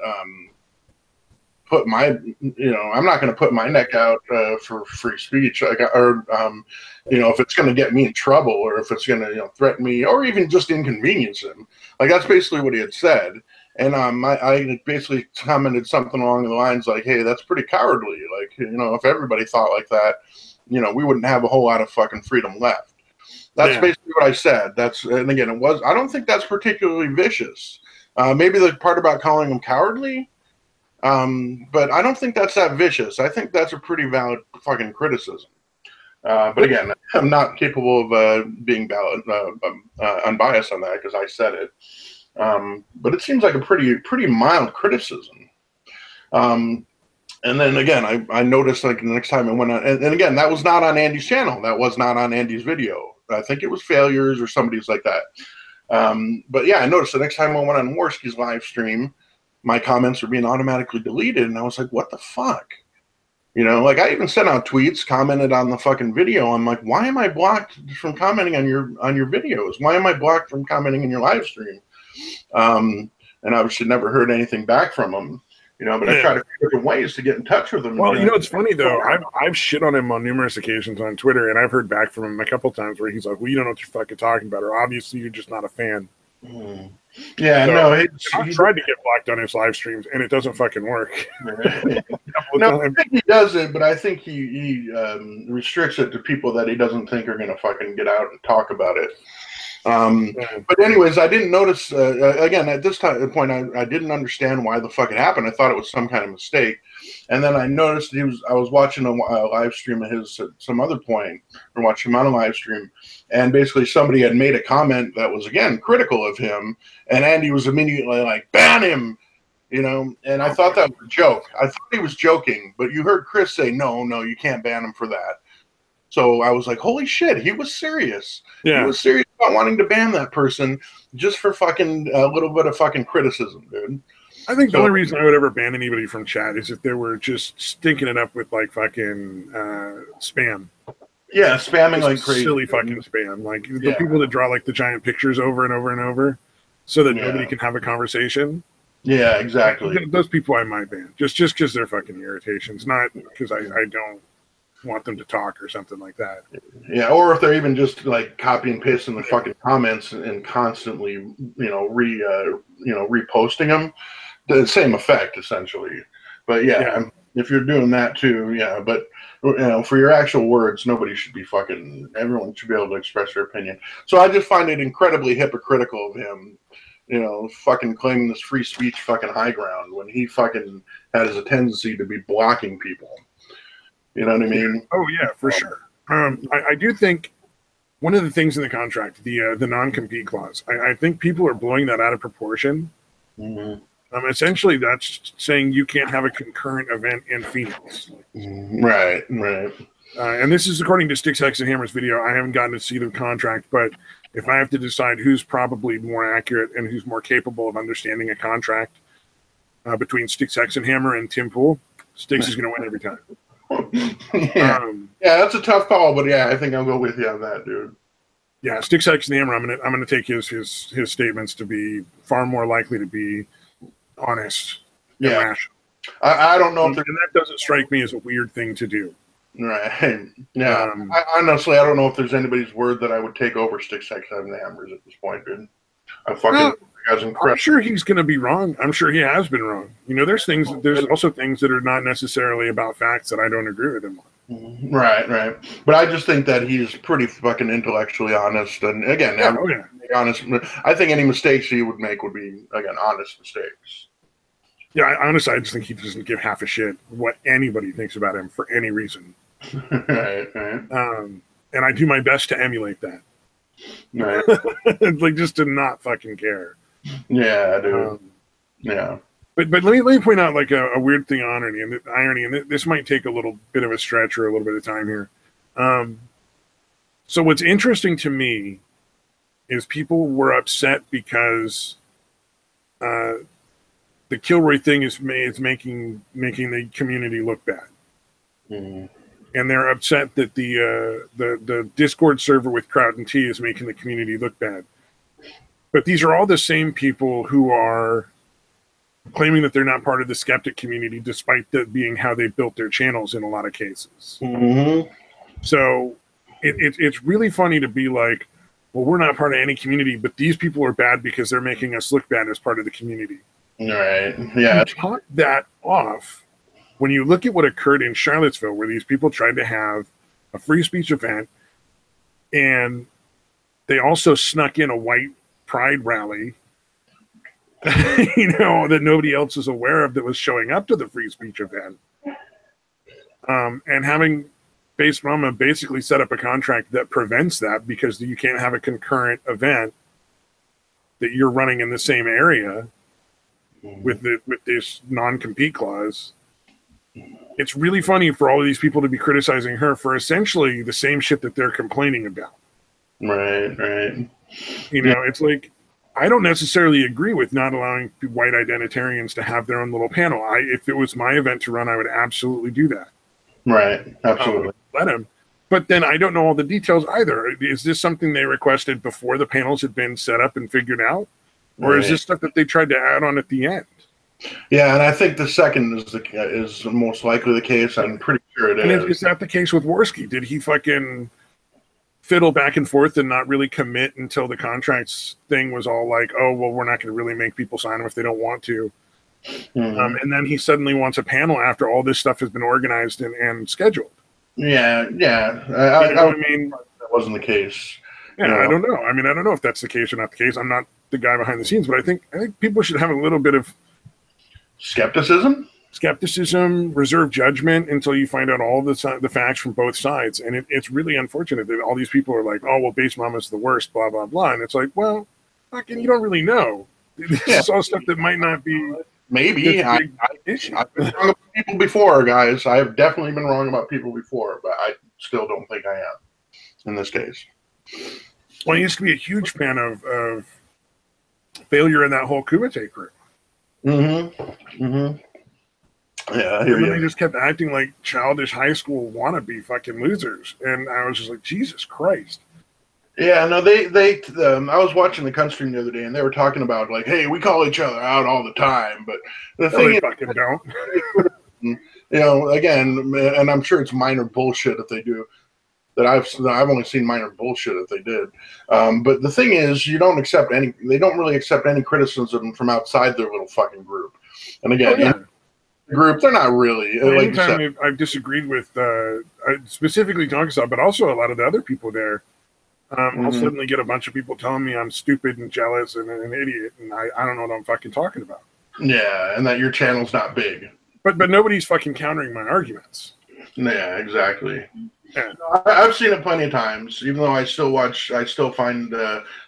put my neck out for free speech, or if it's going to get me in trouble, or if it's going to threaten me, or even just inconvenience him." Like that's basically what he had said. And I basically commented something along the lines like, "Hey, that's pretty cowardly. Like, if everybody thought like that, we wouldn't have a whole lot of fucking freedom left." That's basically what I said. And again, I don't think that's particularly vicious. Maybe the part about calling him cowardly, but I don't think that's that vicious. I think that's a pretty valid fucking criticism. But again, I'm not capable of being unbiased on that because I said it. But it seems like a pretty mild criticism. And then again, I noticed like the next time I went on, and again, that was not on Andy's channel. That was not on Andy's video. I think it was Failures or somebody's like that. But yeah, I noticed the next time I went on Warski's live stream, my comments were being automatically deleted. And I was like, what the fuck? Like I even sent out tweets, commented on the fucking video. I'm like, why am I blocked from commenting on your videos? Why am I blocked from commenting in your live stream? And obviously never heard anything back from him. But I try to figure different ways to get in touch with him. Well, it's funny though. I've shit on him on numerous occasions on Twitter, and I've heard back from him a couple times where he's like, "Well, you don't know what you're fucking talking about, or obviously you're just not a fan." Yeah, so, no, he tried to get blocked on his live streams, and it doesn't fucking work. No, I think he does it, but I think he restricts it to people that he doesn't think are going to fucking get out and talk about it. But anyways, I didn't notice, again, at this point, I didn't understand why the fuck it happened. I thought it was some kind of mistake. And then I noticed I was watching a live stream of his at some other point, or watching him on a live stream, and basically somebody had made a comment that was, again, critical of him, and Andy was immediately like, ban him, and I thought that was a joke. I thought he was joking, but you heard Chris say, no, you can't ban him for that. So I was like, holy shit, he was serious. Yeah. He was serious about wanting to ban that person just for fucking a little bit of fucking criticism, dude. I think the only reason I would ever ban anybody from chat is if they were just stinking it up with like fucking spam. Yeah, spamming like crazy. Silly fucking spam. Like the people that draw like the giant pictures over and over and over so that nobody can have a conversation. Yeah, exactly. Those people I might ban. Just because they're fucking irritations, not because I don't want them to talk or something like that. Yeah, or if they're even just like copy and pasting the fucking comments and constantly, reposting them. The same effect, essentially. But if you're doing that too, but for your actual words, nobody should be everyone should be able to express their opinion. So I just find it incredibly hypocritical of him, fucking claiming this free speech fucking high ground when he fucking has a tendency to be blocking people. You know what I mean? Oh yeah, for sure. I do think one of the things in the contract, the non-compete clause, I think people are blowing that out of proportion. Mm-hmm. Essentially, that's saying you can't have a concurrent event in Phoenix. Right. And this is according to Sticks, Hex, and Hammer's video. I haven't gotten to see the contract, but if I have to decide who's probably more accurate and who's more capable of understanding a contract between Sticks, Hex, and Hammer and Tim Pool, Sticks is going to win every time. That's a tough call, but I think I'll go with you on that, dude. Yeah, Sticks, Hex, and Hammer. I'm gonna take his statements to be far more likely to be honest and rational. I don't know and that doesn't strike me as a weird thing to do. Right. Yeah. Honestly, I don't know if there's anybody's word that I would take over Sticks, Hex, and Hammers at this point, dude. I'm sure he's going to be wrong. I'm sure he has been wrong. There's also things that are not necessarily about facts that I don't agree with him on. Right. But I just think that he's pretty fucking intellectually honest. And again, honest. I think any mistakes he would make would be, again, honest mistakes. Yeah, honestly, I just think he doesn't give half a shit what anybody thinks about him for any reason. Right. And I do my best to emulate that. Right. Like just to not fucking care. Yeah, dude. But let me point out like a weird thing on irony, and this might take a little bit of a stretch or a little bit of time here. So what's interesting to me is people were upset because the Kilroy thing is making the community look bad. Mm-hmm. And they're upset that the Discord server with Kraut and T is making the community look bad. But these are all the same people who are claiming that they're not part of the skeptic community, despite that being how they built their channels in a lot of cases. Mm-hmm. So it's really funny to be like, well, we're not part of any community, but these people are bad because they're making us look bad as part of the community. Right. Yeah. You talk that off when you look at what occurred in Charlottesville, where these people tried to have a free speech event, and they also snuck in a white pride rally, that nobody else is aware of that was showing up to the free speech event. And having Base Mama basically set up a contract that prevents that because you can't have a concurrent event that you're running in the same area with this non-compete clause. It's really funny for all of these people to be criticizing her for essentially the same shit that they're complaining about. Right. It's like, I don't necessarily agree with not allowing white identitarians to have their own little panel. If it was my event to run, I would absolutely do that. Right, absolutely. Let him. But then I don't know all the details either. Is this something they requested before the panels had been set up and figured out? Or is this stuff that they tried to add on at the end? Yeah, and I think the second is most likely the case. I'm pretty sure it is. And is that the case with Warski? Did he fucking fiddle back and forth and not really commit until the contracts thing was all like, oh, well, we're not going to really make people sign them if they don't want to. And then he suddenly wants a panel after all this stuff has been organized and scheduled. Yeah. I mean, that wasn't the case. Yeah, I don't know. I mean, I don't know if that's the case or not the case. I'm not the guy behind the scenes, but I think people should have a little bit of skepticism, reserve judgment until you find out all the facts from both sides. And it's really unfortunate that all these people are like, oh, well, Base Mama's the worst, blah, blah, blah. And it's like, well, fucking, you don't really know. This is all stuff that might not be. Maybe. I've been wrong about people before, guys. I have definitely been wrong about people before, but I still don't think I am in this case. Well, I used to be a huge fan of failure in that whole Kumite crew. Yeah, I hear and then you. They just kept acting like childish high school wannabe fucking losers, and I was just like, Jesus Christ. Yeah, no, they I was watching the country the other day, and they were talking about like, hey, we call each other out all the time, but the thing they fucking don't. You know, again, and I'm sure it's minor bullshit if they do. That I've only seen minor bullshit if they did. But the thing is, they don't really accept any criticism from outside their little fucking group. And again, the group, they're not really. Anytime I've disagreed with specifically Tonkasaw, but also a lot of the other people there, I'll suddenly get a bunch of people telling me I'm stupid and jealous and an idiot, and I don't know what I'm fucking talking about. Yeah, and that your channel's not big. But nobody's fucking countering my arguments. Yeah, exactly. Yeah. I've seen it plenty of times, even though I still find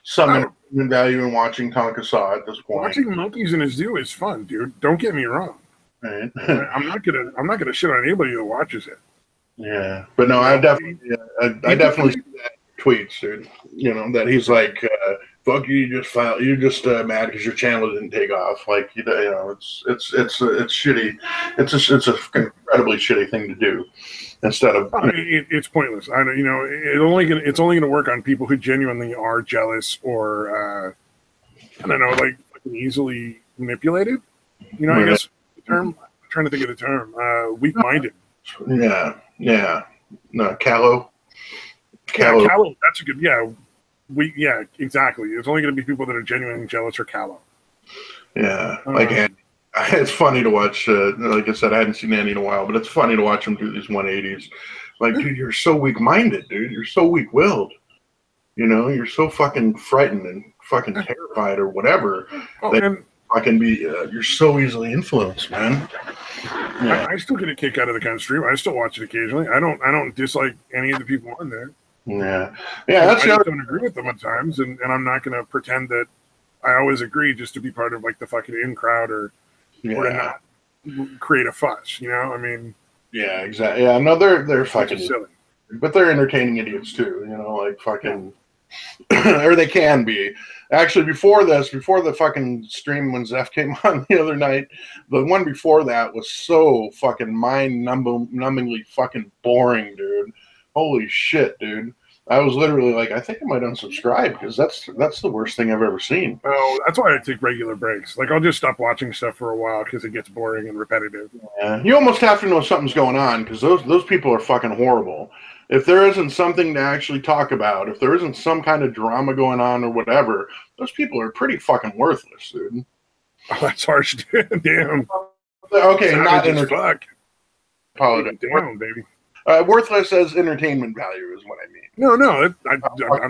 some entertainment value in watching Tonkasaw at this point. Watching monkeys in a zoo is fun, dude. Don't get me wrong. Right. I'm not gonna shit on anybody who watches it. Yeah, but no, I definitely see that tweets, dude. You know that he's like, "Fuck you! You're just mad because your channel didn't take off." Like you know, it's shitty. It's an incredibly shitty thing to do. Instead of, it's pointless. It's only gonna work on people who genuinely are jealous or I don't know, like easily manipulated. You know, I guess the term. I'm trying to think of the term. Weak-minded. Yeah. No, callow. Yeah, callow. That's a good. Yeah, yeah, exactly. It's only going to be people that are genuinely jealous or callow. Yeah, it's funny to watch. Like I said, I hadn't seen Andy in a while, but it's funny to watch him do these 180s. Like, dude, you're so weak-minded, dude. You're so weak-willed. You know, you're so fucking frightened and fucking terrified or whatever. Fucking be. You're so easily influenced, man. Yeah. I still get a kick out of the kind of stream. I still watch it occasionally. I don't dislike any of the people on there. Yeah. I just don't agree with them at times, and I'm not going to pretend that I always agree just to be part of like the fucking in crowd or to not create a fuss. You know, I mean. Yeah, exactly. Yeah, no, they're fucking silly, but they're entertaining idiots too. You know, like fucking, or they can be. Actually, before the fucking stream when Zeph came on the other night, the one before that was so fucking mind-numbingly fucking boring, dude. Holy shit, dude. I was literally like, I think I might unsubscribe because that's the worst thing I've ever seen. Well, that's why I take regular breaks. Like, I'll just stop watching stuff for a while because it gets boring and repetitive. Yeah. You almost have to know something's going on because those people are fucking horrible. If there isn't something to actually talk about, if there isn't some kind of drama going on or whatever, those people are pretty fucking worthless, dude. Oh, that's harsh, dude. Damn. Okay, not fuck. Apologize. Damn, baby. Worthless as entertainment value is what I mean. No,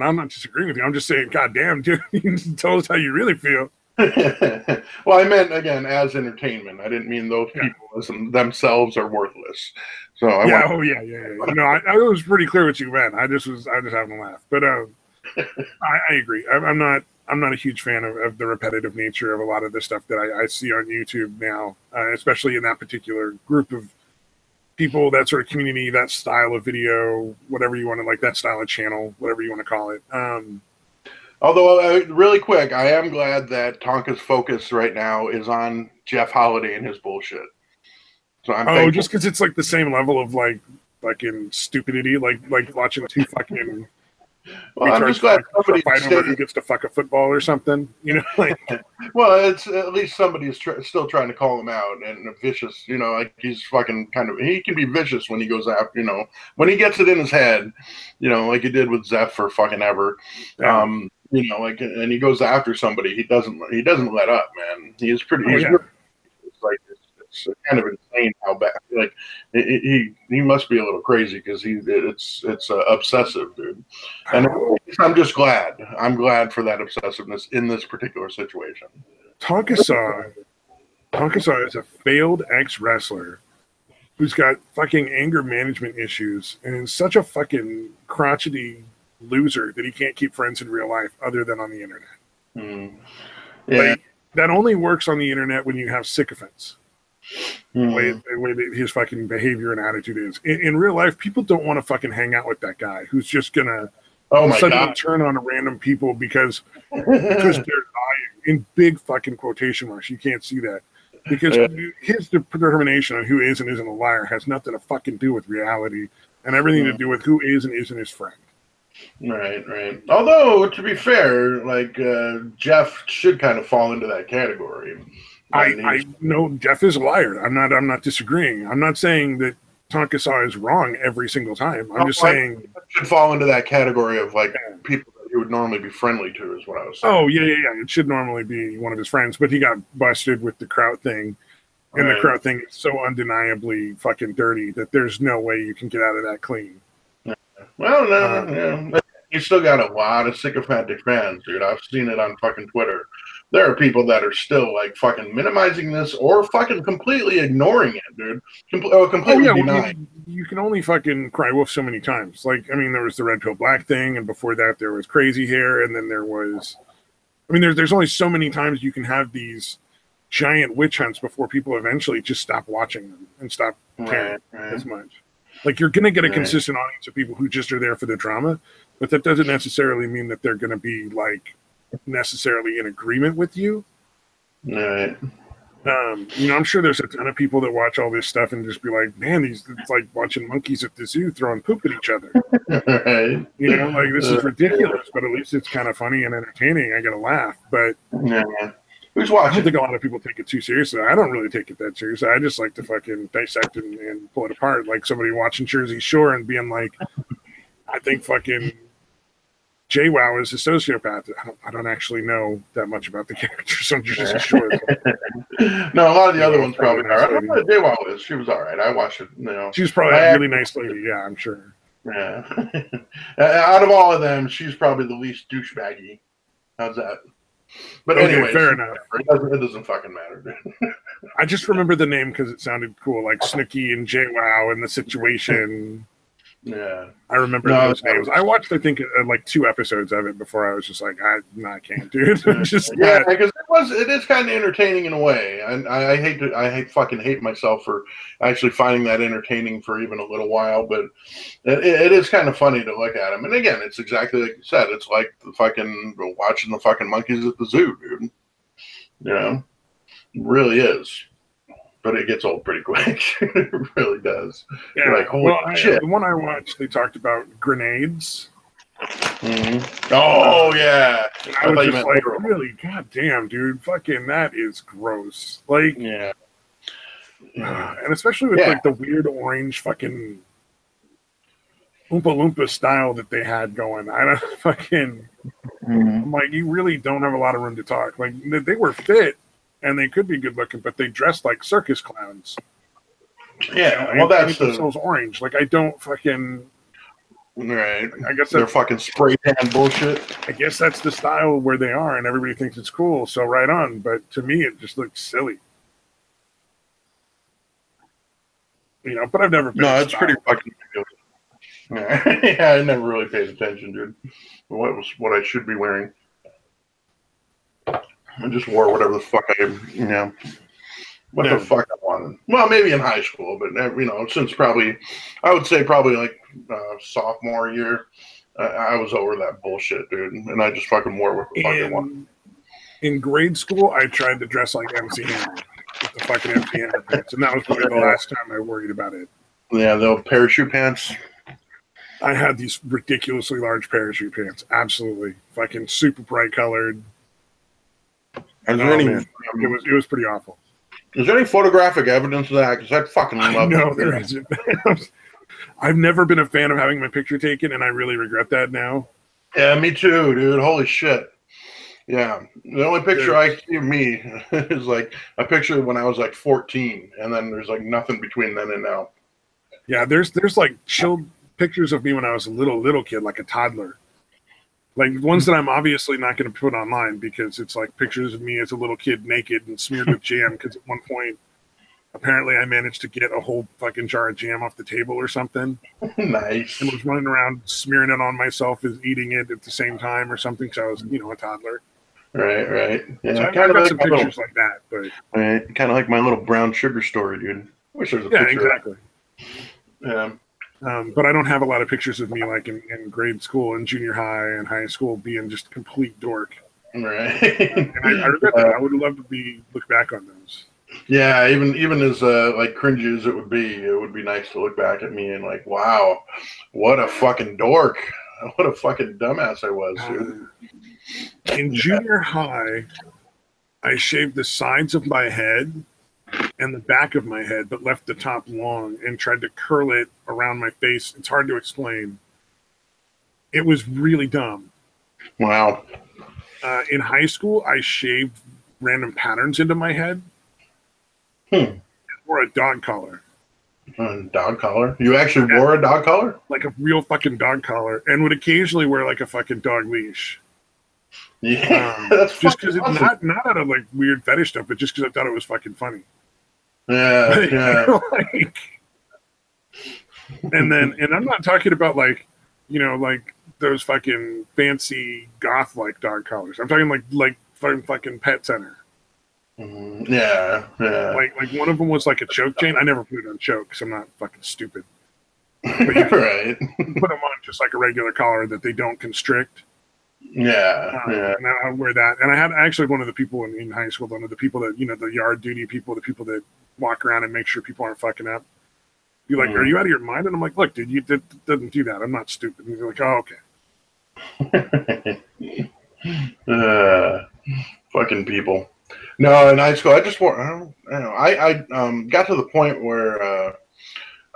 I'm not disagreeing with you. I'm just saying, goddamn, dude, you tell us how you really feel. Well, I meant again as entertainment. I didn't mean those people as themselves are worthless. So yeah. No, I was pretty clear what you meant. I just having a laugh, but I agree. I'm not a huge fan of the repetitive nature of a lot of the stuff that I see on YouTube now, especially in that particular group of people, that sort of community, that style of video, whatever you want to like, that style of channel, whatever you want to call it. Although, really quick, I am glad that Tonka's focus right now is on Jeff Holiday and his bullshit. So I'm thankful. Just because it's like the same level of like fucking stupidity, like watching two fucking Well, I'm just glad somebody fight over who gets to fuck a football or something, you know. Like, well, it's at least somebody is still trying to call him out and vicious. You know, like he's fucking kind of. He can be vicious when he goes after. You know, when he gets it in his head. You know, like he did with Zeph for fucking ever. Yeah. You know, like, and he goes after somebody. He doesn't let up, man. He is pretty. He's really, it's like it's kind of insane how bad. Like he must be a little crazy because it's obsessive, dude. And I'm just glad. I'm glad for that obsessiveness in this particular situation. Tonkasaw is a failed ex-wrestler who's got fucking anger management issues and is such a fucking crotchety loser that he can't keep friends in real life other than on the internet. Yeah. Like, that only works on the internet when you have sycophants. The way that his fucking behavior and attitude is. In real life, people don't want to fucking hang out with that guy who's just gonna suddenly turn on random people because they're dying in big fucking quotation marks. You can't see that because his determination on who is and isn't a liar has nothing to fucking do with reality and everything to do with who is and isn't his friend. Right. Although, to be fair, like Jeff should kind of fall into that category. I know Jeff is a liar. I'm not disagreeing. I'm not saying that Tonkasaw is wrong every single time. I'm just saying it should fall into that category of like people that he would normally be friendly to, is what I was saying. Oh yeah. It should normally be one of his friends, but he got busted with the Kraut thing, and the Kraut thing is so undeniably fucking dirty that there's no way you can get out of that clean. Well, no. He's still got a lot of sycophantic fans, dude. I've seen it on fucking Twitter. There are people that are still like fucking minimizing this or fucking completely ignoring it, dude. Completely denying. You can only fucking cry wolf so many times. Like, I mean, there was the red pill black thing, and before that there was crazy hair, and then there was, I mean, there's only so many times you can have these giant witch hunts before people eventually just stop watching them and stop caring as much. Like, you're gonna get a consistent audience of people who just are there for the drama, but that doesn't necessarily mean that they're gonna be like necessarily in agreement with you. Right. You know, I'm sure there's a ton of people that watch all this stuff and just be like, man, it's like watching monkeys at the zoo throwing poop at each other. Right. You know, like, this is ridiculous, but at least it's kind of funny and entertaining. I get a laugh, but who's watching? I don't think a lot of people take it too seriously. I don't really take it that seriously. I just like to fucking dissect and pull it apart, like somebody watching Jersey Shore and being like, I think fucking JWoww is a sociopath. I don't actually know that much about the characters on Jersey Shore. No, a lot of the other ones probably are. I don't know what JWoww is. She was all right. I watched it. You know, she was probably a really nice lady. Yeah, I'm sure. Yeah. Out of all of them, she's probably the least douchebaggy. How's that? But anyway, fair enough. It doesn't fucking matter. I just remember the name because it sounded cool, like Snooki and JWoww and The Situation. Yeah, I remember those names. I watched, I think, like 2 episodes of it before I was just like, I can't, dude. Just because it is kind of entertaining in a way. And I hate myself for actually finding that entertaining for even a little while. But it is kind of funny to look at them. And again, it's exactly like you said. It's like the fucking watching the fucking monkeys at the zoo, dude. You know, it really is. But it gets old pretty quick. It really does. Yeah. Like, holy shit. The one I watched, they talked about grenades. Mm-hmm. Oh, yeah. And I was just like, really, goddamn, dude, fucking that is gross. Like, yeah. And especially with like the weird orange fucking Oompa Loompa style that they had going. I don't fucking. I'm like, you really don't have a lot of room to talk. Like, they were fit. And they could be good looking, but they dressed like circus clowns. Yeah, well, that's themselves orange. Like, I don't fucking. Right. I guess they're fucking spray tan bullshit. I guess that's the style where they are, and everybody thinks it's cool. So right on. But to me, it just looks silly. You know, but I've never. No, it's pretty fucking ridiculous. Yeah, I never really paid attention, dude. What I should be wearing. I just wore whatever the fuck the fuck I wanted. Well, maybe in high school, but since I would say probably like sophomore year, I was over that bullshit, dude, and I just fucking wore what the fuck I wanted. In grade school, I tried to dress like MC Hammer with the fucking MC Hammer pants, and that was probably the last time I worried about it. Yeah, the old parachute pants. I had these ridiculously large parachute pants. Absolutely. Fucking super bright colored. Man. It was pretty awful. Is there any photographic evidence of that? Because I'd fucking love No, there isn't. I've never been a fan of having my picture taken, and I really regret that now. Yeah, me too, dude. Holy shit. Yeah. The only picture I see of me is like a picture when I was like 14, and then there's like nothing between then and now. Yeah, there's like chilled pictures of me when I was a little kid, like a toddler. Like ones that I'm obviously not going to put online because it's like pictures of me as a little kid naked and smeared with jam. Because at one point, apparently, I managed to get a whole fucking jar of jam off the table or something. Nice. And was running around smearing it on myself as eating it at the same time or something. So I was, a toddler. Right. Yeah, so I've got some pictures like that, but kind of like my little brown sugar story, dude. I wish there was a picture. Exactly. Yeah. But I don't have a lot of pictures of me like in grade school and junior high and high school being just a complete dork. Right. And I regret that. I would love to look back on those. Yeah, even as like cringy as it would be nice to look back at me and like, wow, what a fucking dork. What a fucking dumbass I was, dude. In junior high, I shaved the sides of my head and the back of my head, but left the top long and tried to curl it around my face. It's hard to explain. It was really dumb. Wow. In high school, I shaved random patterns into my head. Or a dog collar. Dog collar? You actually wore a dog collar? Like a real fucking dog collar, and would occasionally wear like a fucking dog leash. Yeah, that's just because awesome. it's not out of like weird fetish stuff, but just because I thought it was fucking funny. Yeah. And I'm not talking about like, like those fucking fancy goth like dog collars. I'm talking like fucking Pet Center. Yeah. Like one of them was like a choke chain. I never put it on choke because I'm not fucking stupid. But you right. Put them on just like a regular collar that they don't constrict. Yeah. And I would wear that. And I had actually one of the people in high school, one of the people that, the yard duty people, the people that walk around and make sure people aren't fucking up. Be like, are you out of your mind? And I'm like, look, dude, you doesn't do that. I'm not stupid. And he's like, oh, okay. Fucking people. No, in high school, I just wore. I don't know. I got to the point where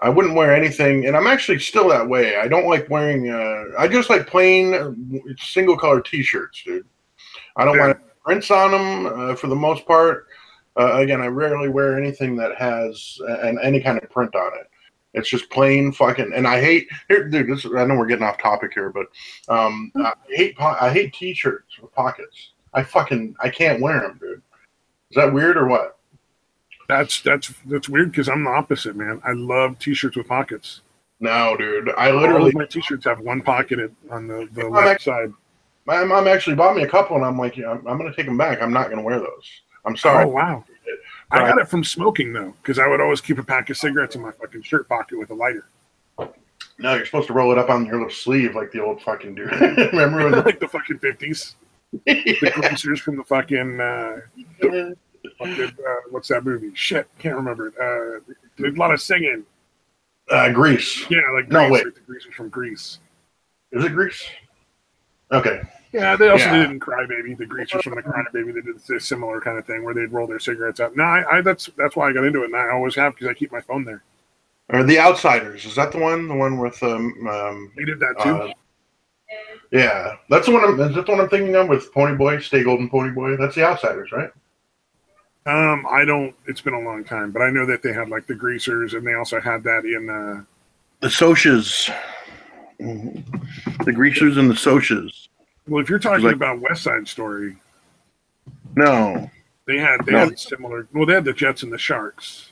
I wouldn't wear anything, and I'm actually still that way. I don't like wearing. I just like plain single color T-shirts, dude. I don't want prints on them for the most part. Again, I rarely wear anything that has any kind of print on it. It's just plain fucking. And I hate here, dude. I know we're getting off topic here, but I hate T-shirts with pockets. I can't wear them, dude. Is that weird or what? That's weird because I'm the opposite, man. I love T-shirts with pockets. No, dude. I literally. All of my T-shirts have one pocket on the left side. My mom actually bought me a couple, and I'm like, I'm going to take them back. I'm not going to wear those. I'm sorry. Oh, wow. I got it from smoking, though, because I would always keep a pack of cigarettes in my fucking shirt pocket with a lighter. No, you're supposed to roll it up on your little sleeve like the old fucking dude. Remember when like the fucking 50s? The greasers from the fucking what's that movie? Shit, can't remember. There's a lot of singing. Grease. Yeah, like Grease, no, wait. Like the greasers from Grease. Is it Grease? Okay. Yeah, they also did in Cry Baby. The greasers from the Cry Baby, they did a similar kind of thing where they'd roll their cigarettes out. No, that's why I got into it, and I always have because I keep my phone there. Or The Outsiders, is that the one? The one with they did that too. Yeah, that's the one. Is that the one I'm thinking of with Pony Boy, Stay Golden Pony Boy? That's The Outsiders, right? I don't. It's been a long time, but I know that they had like the greasers, and they also had that in the Socias. The greasers and the Socias. Well, if you're talking about West Side Story, no, they had similar. Well, they had the Jets and the Sharks.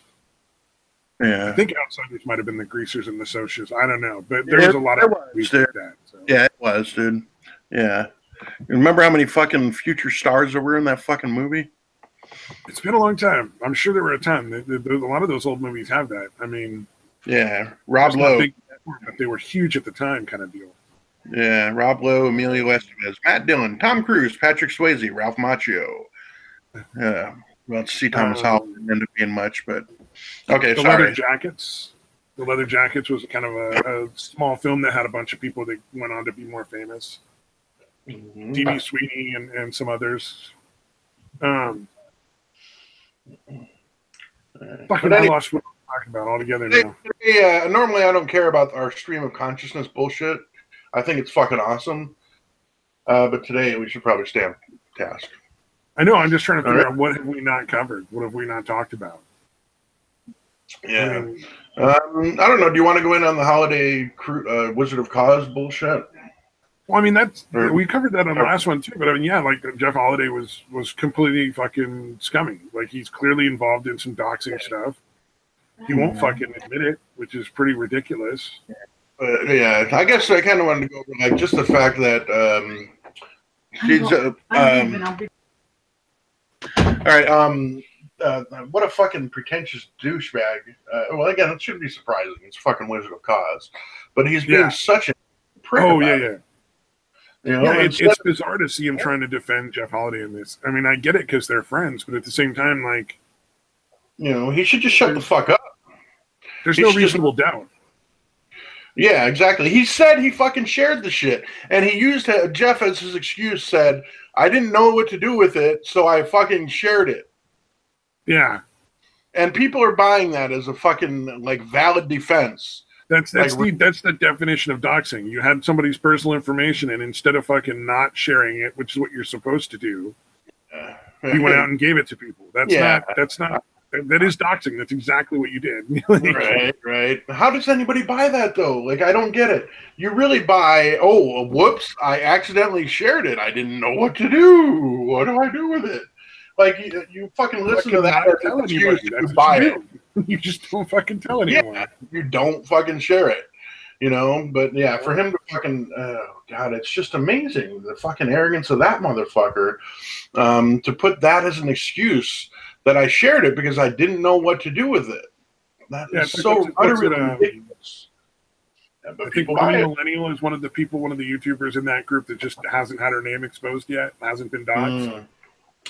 Yeah, I think Outsiders might have been the greasers and the Socias. I don't know, but there was a lot of movies like that. So. Yeah, it was, dude. Yeah, remember how many fucking future stars there were in that fucking movie? It's been a long time. I'm sure there were a ton. A lot of those old movies have that. I mean, yeah, Rob Lowe, but they were huge at the time, kind of deal. Yeah, Rob Lowe, Emilio Estevez, Matt Dillon, Tom Cruise, Patrick Swayze, Ralph Macchio. Yeah, well, C. Thomas Howell didn't end up being much, but okay, the sorry. Leather Jackets. The Leather Jackets was kind of a small film that had a bunch of people that went on to be more famous. Mm-hmm. D.B. Sweeney and some others. Fucking, I lost what I'm talking about altogether now. Normally, I don't care about our stream of consciousness bullshit. I think it's fucking awesome. But today, we should probably stay on task. I know. I'm just trying to figure out what have we not covered? What have we not talked about? Yeah. I don't know. Do you want to go in on the holiday Wizard of Cause bullshit? Well, I mean, we covered that on the last one too. But I mean, yeah, like Jeff Holiday was completely fucking scummy. Like he's clearly involved in some doxing stuff. He won't fucking admit it, which is pretty ridiculous. Yeah, I guess I kind of wanted to go over like just the fact that she's. All right. What a fucking pretentious douchebag. Well, again, it shouldn't be surprising. It's fucking Wizard of Cause, but he's being such a prick. Oh yeah. You know, yeah, it's bizarre to see him trying to defend Jeff Holiday in this. I mean, I get it because they're friends, but at the same time, like, you know, he should just shut the fuck up. There's no reasonable doubt. Yeah, exactly. He said he fucking shared the shit, and he used Jeff as his excuse. Said, "I didn't know what to do with it, so I fucking shared it." Yeah, and people are buying that as a fucking like valid defense. That's the definition of doxing. You had somebody's personal information, and instead of fucking not sharing it, which is what you're supposed to do, you went out and gave it to people. That is doxing. That's exactly what you did. Right. How does anybody buy that though? Like, I don't get it. You really buy? Oh, whoops! I accidentally shared it. I didn't know what to do. What do I do with it? Like you fucking listen to that. Tell anybody. That's what you do. You just don't fucking tell anyone. Yeah, you don't fucking share it, you know. But yeah, for him to fucking, God, it's just amazing the fucking arrogance of that motherfucker. To put that as an excuse that I shared it because I didn't know what to do with it. That is so utterly ridiculous. I think Millennial is one of the YouTubers in that group that just hasn't had her name exposed yet, hasn't been doxxed.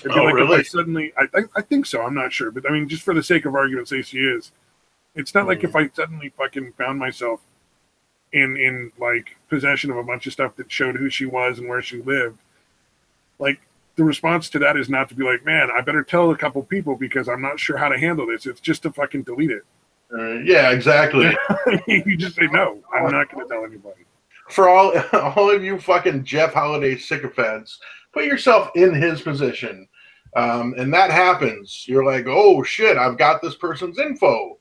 Really? I think so. I'm not sure, but I mean, just for the sake of argument, say she is. It's not like if I suddenly fucking found myself in like possession of a bunch of stuff that showed who she was and where she lived. Like the response to that is not to be like, man, I better tell a couple people because I'm not sure how to handle this. It's just to fucking delete it. Yeah, exactly. You just say no. I'm not going to tell anybody. For all of you fucking Jeff Holiday sycophants, put yourself in his position. And that happens. You're like, oh shit, I've got this person's info.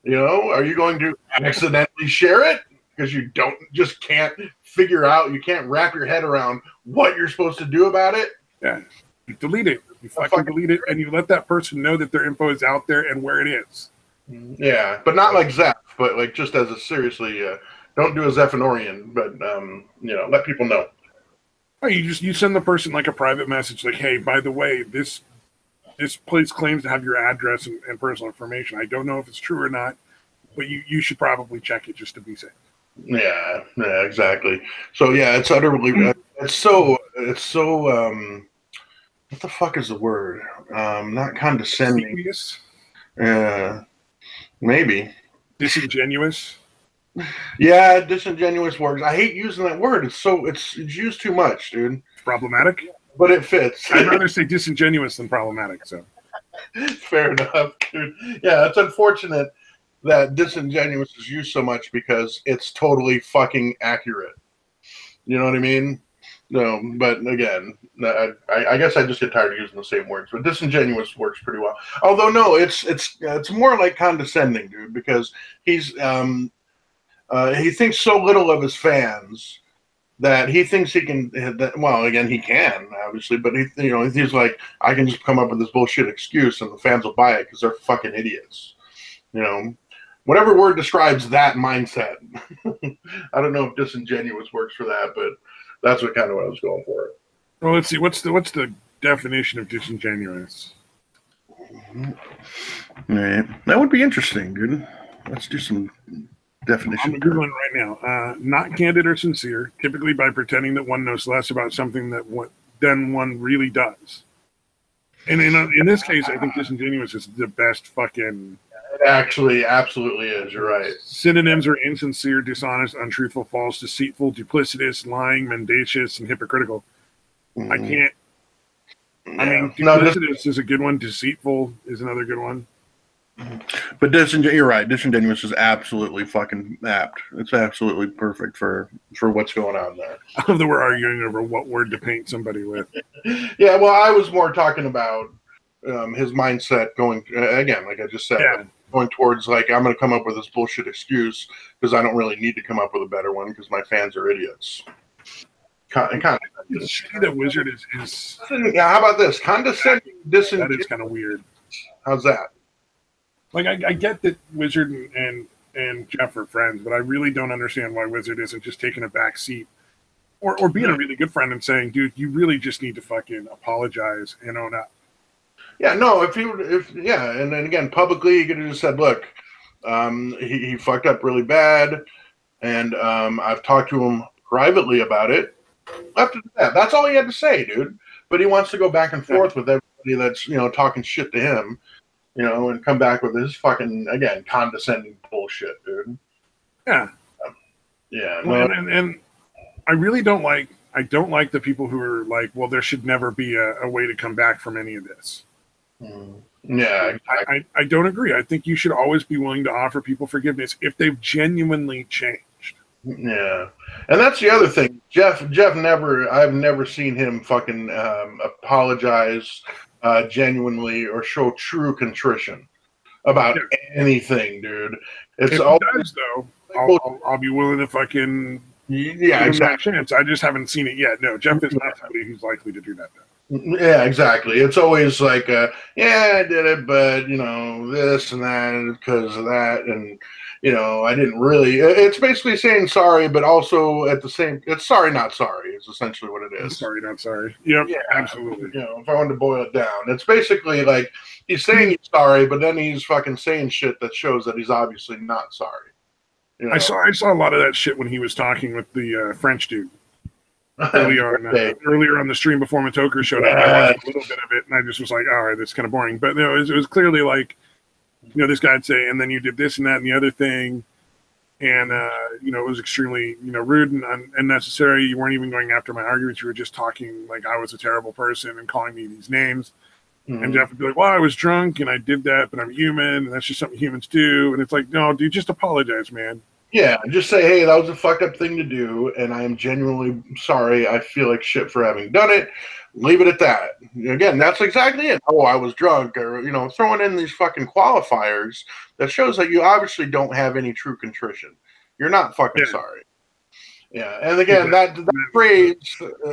You know, are you going to accidentally share it? Because you can't figure out, you can't wrap your head around what you're supposed to do about it. Yeah. You delete it. You fucking delete it and you let that person know that their info is out there and where it is. Yeah, but not like Zeph, but like just as a seriously, don't do a Zephinorian, but you know, let people know. Oh, you send the person like a private message, like, hey, by the way, this place claims to have your address and personal information. I don't know if it's true or not, but you should probably check it just to be safe. Yeah, exactly. So yeah, it's utterly it's so what the fuck is the word? Not condescending. Serious? Maybe. Disingenuous? Yeah, disingenuous words. I hate using that word. It's used too much, dude. Problematic? But it fits. I'd rather say disingenuous than problematic, so. Fair enough, dude. Yeah, it's unfortunate that disingenuous is used so much because it's totally fucking accurate. You know what I mean? No, but again, I guess I just get tired of using the same words. But disingenuous works pretty well. Although no, it's more like condescending, dude, because he's he thinks so little of his fans that he thinks he can. Well, again, he can obviously, but he's like, I can just come up with this bullshit excuse and the fans will buy it because they're fucking idiots. You know, whatever word describes that mindset. I don't know if disingenuous works for that, but that's what I was going for. Well, let's see. What's the definition of disingenuous? Right. That would be interesting, dude. Let's do some definition. I'm Googling right now. Not candid or sincere, typically by pretending that one knows less about something than one really does. And in this case, I think disingenuous is the best fucking. actually absolutely is. You're right. Synonyms are insincere, dishonest, untruthful, false, deceitful, duplicitous, lying, mendacious, and hypocritical. I can't. Yeah. I mean, duplicitous is a good one. Deceitful is another good one. But you're right. Disingenuous is absolutely fucking apt. It's absolutely perfect for what's going on there. I love that we're arguing over what word to paint somebody with. Yeah, well, I was more talking about his mindset going, again, like I just said, going towards like, I'm going to come up with this bullshit excuse because I don't really need to come up with a better one because my fans are idiots. It's shitty that Wizard is. Yeah, how about this? Condescending, disingenuous. That is kind of weird. How's that? Like, I get that Wizard and Jeff are friends, but I really don't understand why Wizard isn't just taking a back seat or being a really good friend and saying, dude, you really just need to fucking apologize and own up. Yeah, no, and then again, publicly, he could have just said, look, he fucked up really bad, and I've talked to him privately about it. After that, that's all he had to say, dude. But he wants to go back and forth with everybody that's, talking shit to him. And come back with this fucking, again, condescending bullshit, dude. Yeah. Yeah. No. And I really don't like the people who are like, well, there should never be a way to come back from any of this. Yeah. Exactly. I don't agree. I think you should always be willing to offer people forgiveness if they've genuinely changed. Yeah. And that's the other thing. Jeff I've never seen him fucking apologize genuinely or show true contrition about anything, dude. It's all does though. I'll be willing to fucking exactly. Chance. I just haven't seen it yet. No, Jeff is not somebody who's likely to do that though. Yeah, exactly. It's always like, I did it, but this and that because of that, and I didn't really. It's basically saying sorry, but also at the same, it's sorry not sorry is essentially what it is. Sorry not sorry. Yep, yeah, absolutely. If I wanted to boil it down, it's basically like he's saying he's sorry, but then he's fucking saying shit that shows that he's obviously not sorry. I saw a lot of that shit when he was talking with the French dude. Earlier on the stream before Matoker showed up, I watched a little bit of it, and I just was like, all right, that's kind of boring. But it was clearly like, this guy'd say, and then you did this and that and the other thing, and it was extremely rude and unnecessary. You weren't even going after my arguments; you were just talking like I was a terrible person and calling me these names. Mm-hmm. And Jeff would be like, "Well, I was drunk and I did that, but I'm human, and that's just something humans do." And it's like, no, dude, just apologize, man. Yeah, just say, hey, that was a fucked up thing to do, and I am genuinely sorry. I feel like shit for having done it. Leave it at that. Again, that's exactly it. Oh, I was drunk, or throwing in these fucking qualifiers that shows that you obviously don't have any true contrition. You're not fucking sorry. Yeah, and again, that phrase,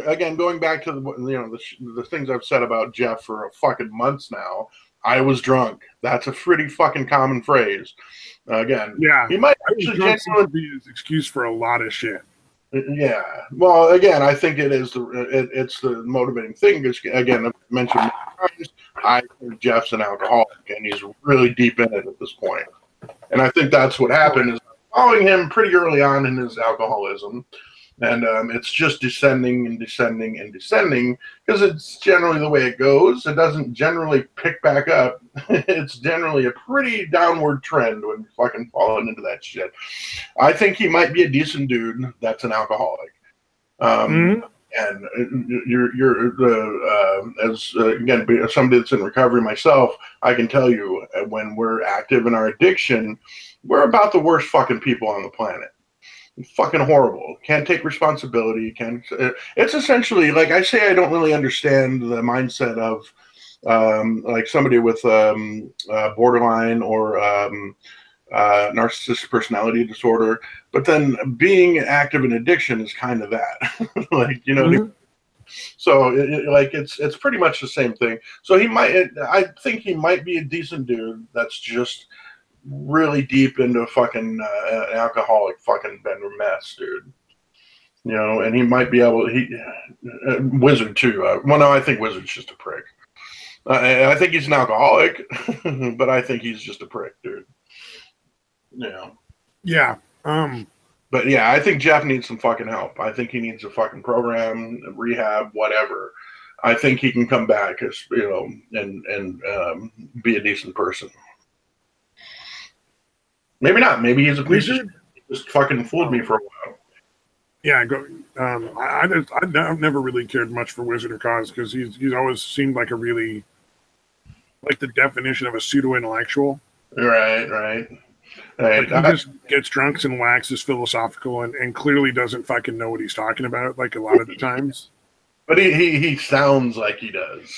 again, going back to the things I've said about Jeff for fucking months now. I was drunk. That's a pretty fucking common phrase. Again, he might actually genuinely be his excuse for a lot of shit. Yeah. Well, again, I think it is it's the motivating thing. Because again, I mentioned I think Jeff's an alcoholic, and he's really deep in it at this point. And I think that's what happened is following him pretty early on in his alcoholism. And it's just descending and descending and descending because it's generally the way it goes. It doesn't generally pick back up. It's generally a pretty downward trend when you're fucking falling into that shit. I think he might be a decent dude that's an alcoholic. And again, somebody that's in recovery myself, I can tell you when we're active in our addiction, we're about the worst fucking people on the planet. Fucking horrible. Can't take responsibility. It's essentially like I say. I don't really understand the mindset of like somebody with borderline or narcissistic personality disorder. But then being active in addiction is kind of that. Like Mm-hmm. So it's pretty much the same thing. So I think he might be a decent dude. That's just really deep into fucking alcoholic fucking bender mess, dude. And he might be able. Wizard too. Well, no, I think Wizard's just a prick. I think he's an alcoholic, but I think he's just a prick, dude. Yeah. But yeah, I think Jeff needs some fucking help. I think he needs a fucking program, rehab, whatever. I think he can come back as and be a decent person. Maybe not. Maybe he's a piece of Wizard? shit. He just fucking fooled me for a while. Yeah, I've never really cared much for Wizard of Oz because he's always seemed like a really, like the definition of a pseudo intellectual. Right. Like he just gets drunk and waxes philosophical and clearly doesn't fucking know what he's talking about. Like a lot of the times, but he sounds like he does.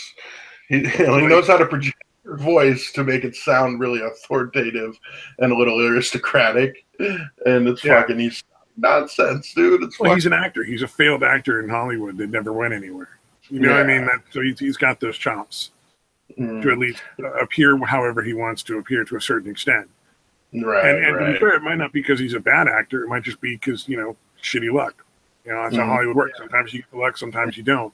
He knows how to project your voice to make it sound really authoritative and a little aristocratic, and it's fucking he's nonsense, dude. He's an actor. He's a failed actor in Hollywood that never went anywhere. You know what I mean? So he's got those chops to at least appear however he wants to appear to a certain extent. Right. And to be fair, it might not be because he's a bad actor. It might just be because, shitty luck. That's how Hollywood works. Sometimes you get the luck, sometimes you don't.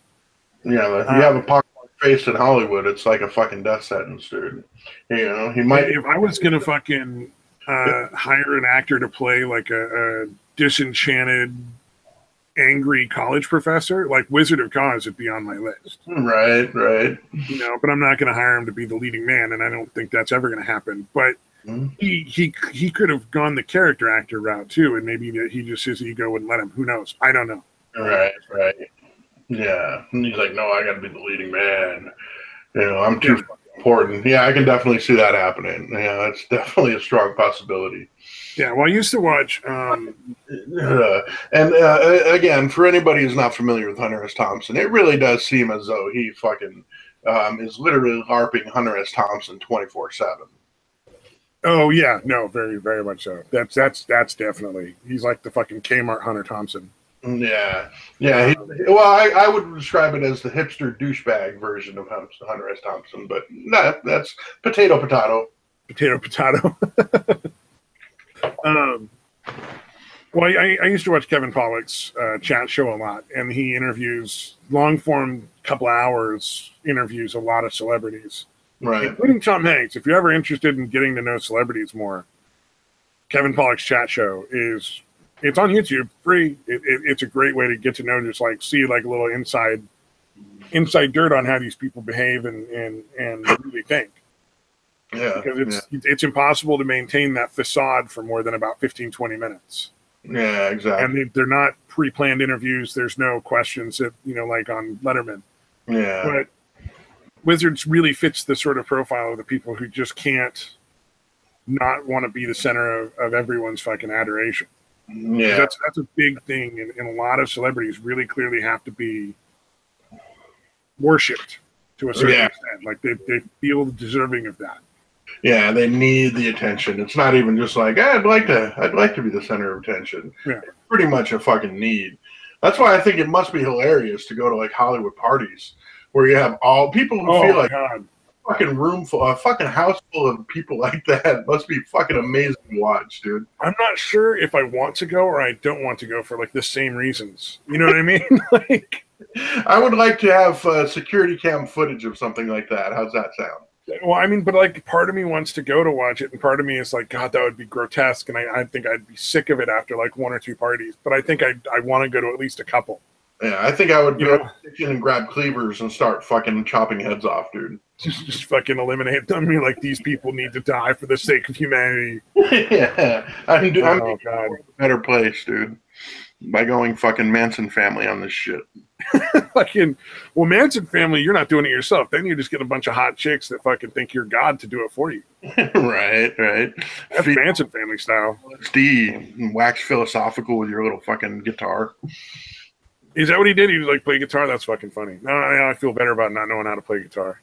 Yeah, you have a pocket face in Hollywood, it's like a fucking death sentence, dude. He might. If I was gonna fucking hire an actor to play like a disenchanted, angry college professor, like Wizard of Oz would be on my list. Right. But I'm not gonna hire him to be the leading man, and I don't think that's ever gonna happen. But he could have gone the character actor route too, and maybe he just his ego wouldn't let him. Who knows? I don't know. Right. Yeah, and he's like, no, I got to be the leading man. I'm too important. Yeah, I can definitely see that happening. Yeah, that's definitely a strong possibility. Yeah, well, I used to watch. Again, for anybody who's not familiar with Hunter S. Thompson, it really does seem as though he fucking is literally LARPing Hunter S. Thompson 24/7. Oh yeah, no, very very much so. That's definitely he's like the fucking Kmart Hunter Thompson. Yeah. I would describe it as the hipster douchebag version of Hunter S. Thompson, but no, that's potato. Well, I used to watch Kevin Pollak's chat show a lot, and he interviews long form, couple hours interviews a lot of celebrities, right, including Tom Hanks. If you're ever interested in getting to know celebrities more, Kevin Pollak's chat show it's on YouTube, free. It's a great way to get to know, just like see like a little inside dirt on how these people behave and really think. Yeah, because it's impossible to maintain that facade for more than about 15, 20 minutes. Yeah, exactly. And they're not pre-planned interviews. There's no questions that, like on Letterman. Yeah. But Wizards really fits the sort of profile of the people who just can't not want to be the center of everyone's fucking adoration. Yeah. That's a big thing. And a lot of celebrities really clearly have to be worshipped to a certain extent. Like they feel deserving of that. Yeah, they need the attention. It's not even just like, I'd like to be the center of attention. Yeah. It's pretty much a fucking need. That's why I think it must be hilarious to go to like Hollywood parties where you have all people who feel like a fucking a fucking house full of people like that. It must be fucking amazing to watch, dude. I'm not sure if I want to go or I don't want to go for like the same reasons. You know what I mean? Like, I would like to have security cam footage of something like that. How's that sound? Well, I mean, but like part of me wants to go to watch it, and part of me is like, God, that would be grotesque, and I think I'd be sick of it after like one or two parties. But I think I want to go to at least a couple. Yeah, I think I would go to the kitchen and grab cleavers and start fucking chopping heads off, dude. Just fucking eliminate them. I mean, like, these people need to die for the sake of humanity. Yeah, I'm making a better place, dude, by going fucking Manson family on this shit. Well, Manson family, you're not doing it yourself. Then you just get a bunch of hot chicks that fucking think you're God to do it for you. Right. That's Manson family style. LSD and wax philosophical with your little fucking guitar. Is that what he did? He was like, play guitar? That's fucking funny. No, I feel better about not knowing how to play guitar.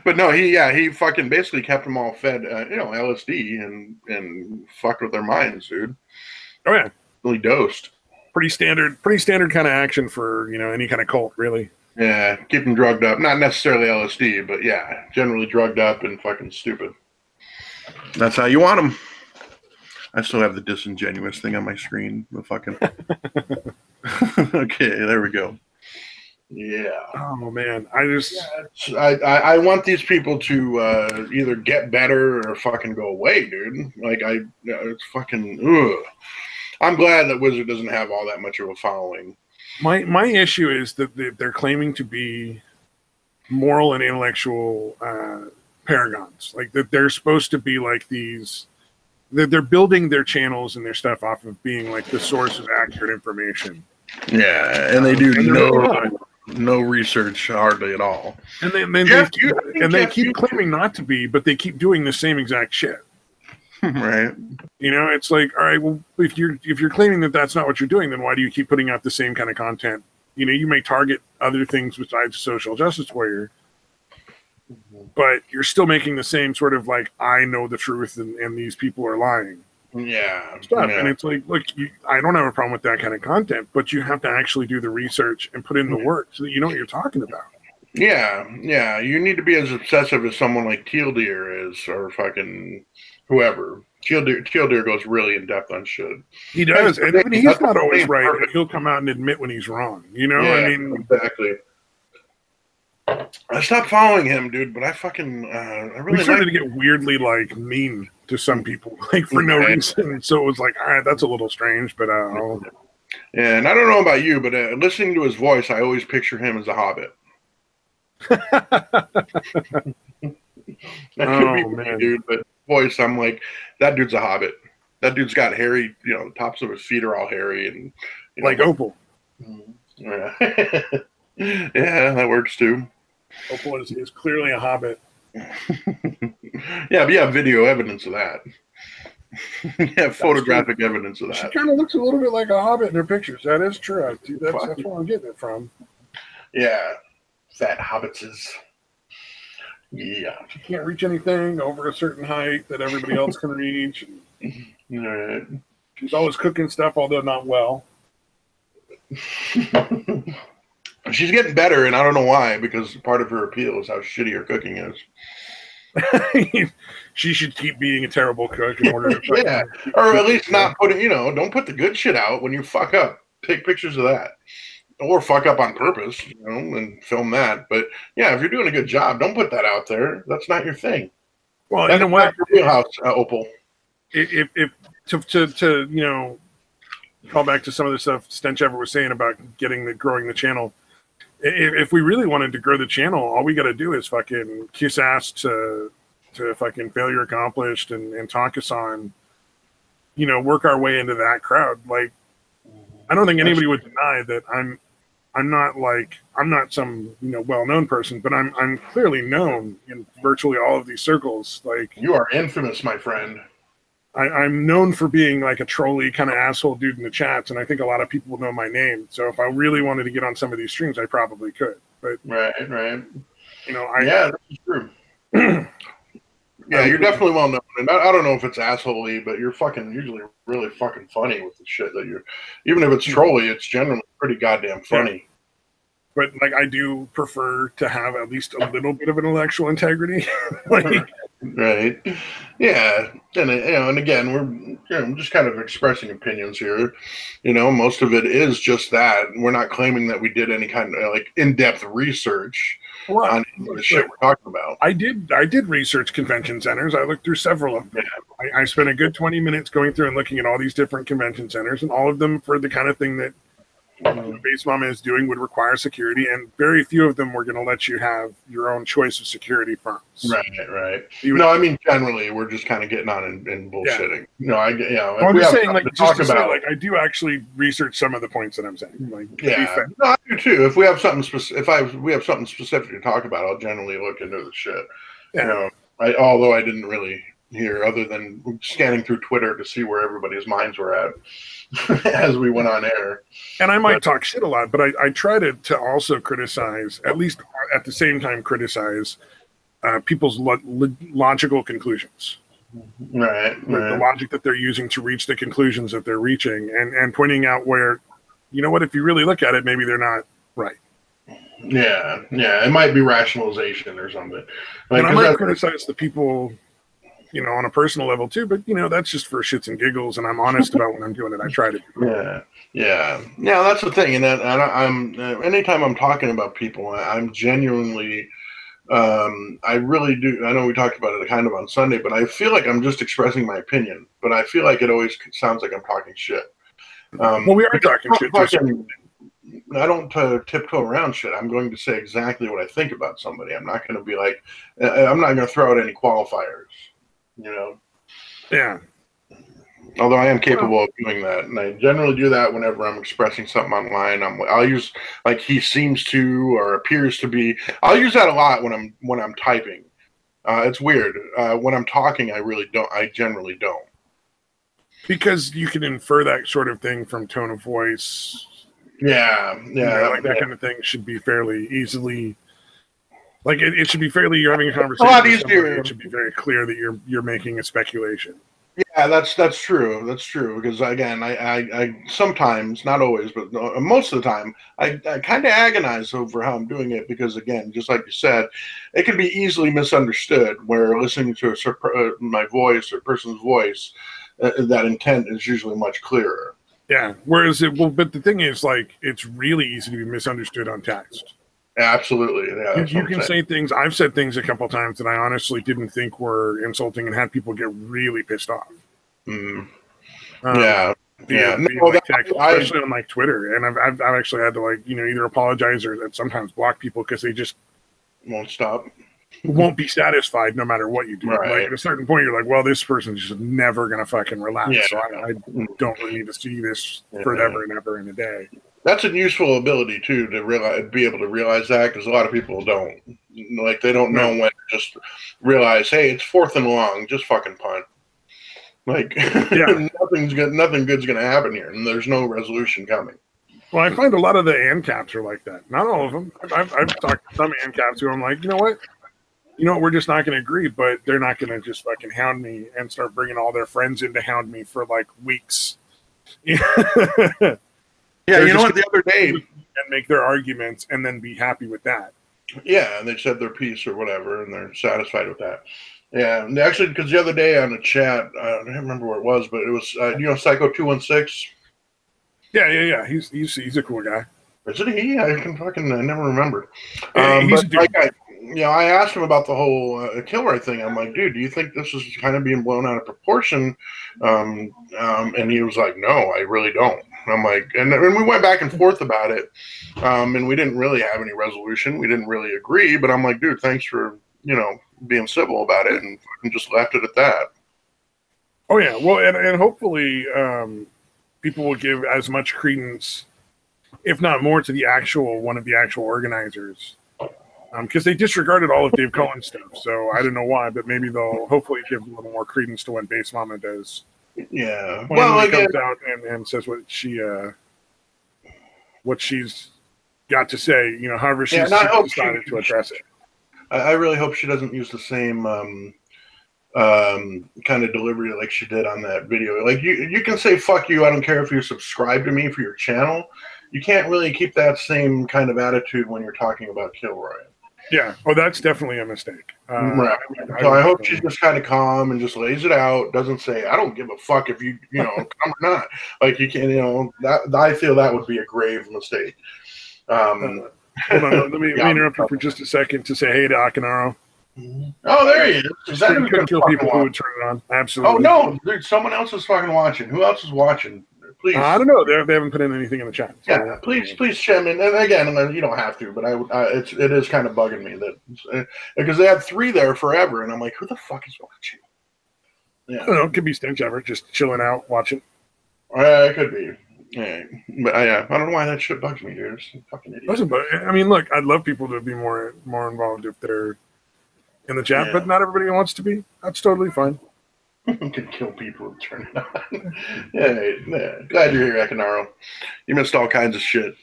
But no, he fucking basically kept them all fed, LSD and fucked with their minds, dude. Oh yeah, really dosed. Pretty standard kind of action for any kind of cult, really. Yeah, keep them drugged up. Not necessarily LSD, but yeah, generally drugged up and fucking stupid. That's how you want them. I still have the disingenuous thing on my screen. The fucking. Okay, there we go. Yeah. Oh man, I want these people to either get better or fucking go away, dude. Like it's fucking. Ugh. I'm glad that Wizard doesn't have all that much of a following. My issue is that they're claiming to be moral and intellectual paragons. Like that they're supposed to be like these they're building their channels and their stuff off of being like the source of accurate information. Yeah, and they do no research hardly at all. And they keep claiming not to be, but they keep doing the same exact shit. Right. You know, it's like, all right, well, if you're claiming that that's not what you're doing, then why do you keep putting out the same kind of content? You know, you may target other things besides social justice warrior, but you're still making the same sort of like, I know the truth and these people are lying. Yeah. Stuff. And it's like, look, I don't have a problem with that kind of content, but you have to actually do the research and put in the work so that you know what you're talking about. Yeah, yeah. You need to be as obsessive as someone like Teal Deer is, or fucking whoever. Teal Deer goes really in depth on shit. He does, and even he's not always right, but he'll come out and admit when he's wrong. You know, yeah, I mean, exactly. I stopped following him, dude, but I fucking I really we started to get weirdly like mean to some people, like for no reason. So it was like, all right, that's a little strange, but yeah, and I don't know about you, but listening to his voice, I always picture him as a hobbit. That could be me, dude, but voice, I'm like, that dude's a hobbit. That dude's got hairy, you know, the tops of his feet are all hairy and like Opal. Yeah. Yeah, that works too. Opal is clearly a hobbit. Yeah, but you have video evidence of that. Yeah, photographic evidence of that. She kind of looks a little bit like a hobbit in her pictures. That is true. That's where I'm getting it from. Yeah, fat hobbitses. Yeah. She can't reach anything over a certain height that everybody else can reach. Right. She's always cooking stuff, although not well. She's getting better, and I don't know why, because part of her appeal is how shitty her cooking is. She should keep being a terrible cook in order to yeah, or at least not put it, don't put the good shit out when you fuck up. Take pictures of that. Or fuck up on purpose, and film that. But yeah, if you're doing a good job, don't put that out there. That's not your thing. Well, that's you know what? Your wheelhouse, Opal. If to call back to some of the stuff Stench Everett was saying about growing the channel. If we really wanted to grow the channel, all we got to do is fucking kiss ass to fucking failure accomplished and talk us on, work our way into that crowd. Like, I don't think anybody would deny that I'm not some well-known person, but I'm clearly known in virtually all of these circles. Like, you are infamous, my friend. I'm known for being like a trolly kind of asshole dude in the chats, and I think a lot of people know my name. So if I really wanted to get on some of these streams, I probably could. But right. Yeah, that's true. Yeah, you're definitely well known, and I don't know if it's assholey, but you're fucking usually really fucking funny with the shit that you're. Even if it's trolly, it's generally pretty goddamn funny. Yeah. But like, I do prefer to have at least a little bit of intellectual integrity. Like, right. Yeah. And again, we're just kind of expressing opinions here. Most of it is just that. We're not claiming that we did any kind of like in-depth research on the shit we're talking about. I did research convention centers. I looked through several of them. Yeah. I spent a good 20 minutes going through and looking at all these different convention centers, and all of them for the kind of thing that Base Mama is doing would require security, and very few of them were going to let you have your own choice of security firms. Right. I mean, generally, we're just kind of getting on and bullshitting. Yeah. I'm just saying, like, I do actually research some of the points that I'm saying. Like, yeah, no, I do too. If we have something we have something specific to talk about, I'll generally look into the shit. Yeah. Although I didn't really hear, other than scanning through Twitter to see where everybody's minds were at. As we went on air. And I might talk shit a lot, but I try to also criticize, at least at the same time criticize people's logical conclusions. Right. The logic that they're using to reach the conclusions that they're reaching, and pointing out where, if you really look at it, maybe they're not right. Yeah. It might be rationalization or something. And I might criticize the people on a personal level too, but that's just for shits and giggles, and I'm honest about when I'm doing it. I try to do it. Yeah. That's the thing, and I'm anytime I'm talking about people, I'm genuinely, I really do. I know we talked about it kind of on Sunday, but I feel like I'm just expressing my opinion. But I feel like it always sounds like I'm talking shit. Well, we are talking shit. I don't tiptoe around shit. I'm going to say exactly what I think about somebody. I'm not going to be like, I'm not going to throw out any qualifiers. Yeah. Although I am capable of doing that, and I generally do that whenever I'm expressing something online. I'll use like he seems to or appears to be. I'll use that a lot when I'm typing. It's weird. When I'm talking, I really don't. I generally don't. Because you can infer that sort of thing from tone of voice. Yeah, like that kind of thing should be fairly easily. Like it should be fairly. You're having a conversation. A lot easier. It should be very clear that you're making a speculation. Yeah, that's true. That's true. Because again, I sometimes, not always, but most of the time, I kind of agonize over how I'm doing it because, again, just like you said, it can be easily misunderstood. Where listening to my voice or person's voice, that intent is usually much clearer. Yeah. Whereas but the thing is, like, it's really easy to be misunderstood on text. Absolutely. Yeah. You can say things. I've said things a couple times that I honestly didn't think were insulting and had people get really pissed off. Yeah. Especially on like Twitter, and I've actually had to like either apologize or sometimes block people because they just won't be satisfied no matter what you do. Right. Like at a certain point, you're like, well, this person's just never gonna fucking relax. Yeah. So I don't really need to see this forever and ever in a day. That's a useful ability too to be able to realize that, because a lot of people don't. Like they don't know when to just realize, hey, it's 4th and long, just fucking punt. Like nothing good's gonna happen here, and there's no resolution coming. Well, I find a lot of the ANCAPs are like that. Not all of them. I've talked to some ANCAPs who I'm like, you know what, we're just not going to agree, but they're not going to just fucking hound me and start bringing all their friends in to hound me for like weeks. Yeah, you know what? The other day, and make their arguments and then be happy with that. Yeah, and they said their piece or whatever, and they're satisfied with that. Yeah, and actually, because the other day on the chat, I don't remember where it was, but it was Psycho 216. Yeah. He's a cool guy. Isn't he? I never remember. He's a dude. I asked him about the whole Kilroy thing. I'm like, dude, do you think this is kind of being blown out of proportion? And he was like, no, I really don't. And I'm like, and we went back and forth about it, and we didn't really have any resolution. We didn't really agree, but I'm like, dude, thanks for being civil about it, and just left it at that. Oh yeah, well, and hopefully people will give as much credence, if not more, to one of the actual organizers. Because they disregarded all of Dave Cullen's stuff, so I don't know why, but maybe they'll hopefully give a little more credence to what Base Mama does. Yeah, when he comes out and says what she's got to say, however she's decided to address it. I really hope she doesn't use the same kind of delivery like she did on that video. Like you can say fuck you, I don't care if you subscribe to me for your channel. You can't really keep that same kind of attitude when you're talking about Kilroy. Yeah. Oh, that's definitely a mistake. Right. So I hope she's just kind of calm and just lays it out. Doesn't say, I don't give a fuck if you come or not. Like you can, that I feel that would be a grave mistake. Hold on. Let me interrupt you for just a second to say hey to Akinaro. Oh, there he is. Is that who could kill people who would turn it on? Absolutely. Oh, no. Dude, someone else is fucking watching. Who else is watching? Please. I don't know. They haven't put in anything in the chat. So. Yeah, please chime in. And again, you don't have to, but it is kind of bugging me that because they had 3 there forever, and I'm like, who the fuck is watching? Yeah, I don't know. It could be Stench Ever just chilling out watching. It could be. Yeah, but I don't know why that shit bugs me, dude. It's fucking idiot. Listen, but I mean, look, I'd love people to be more involved if they're in the chat, but not everybody wants to be. That's totally fine. You can kill people and turn it on. Yeah. Glad you're here, Akinaro. You missed all kinds of shit.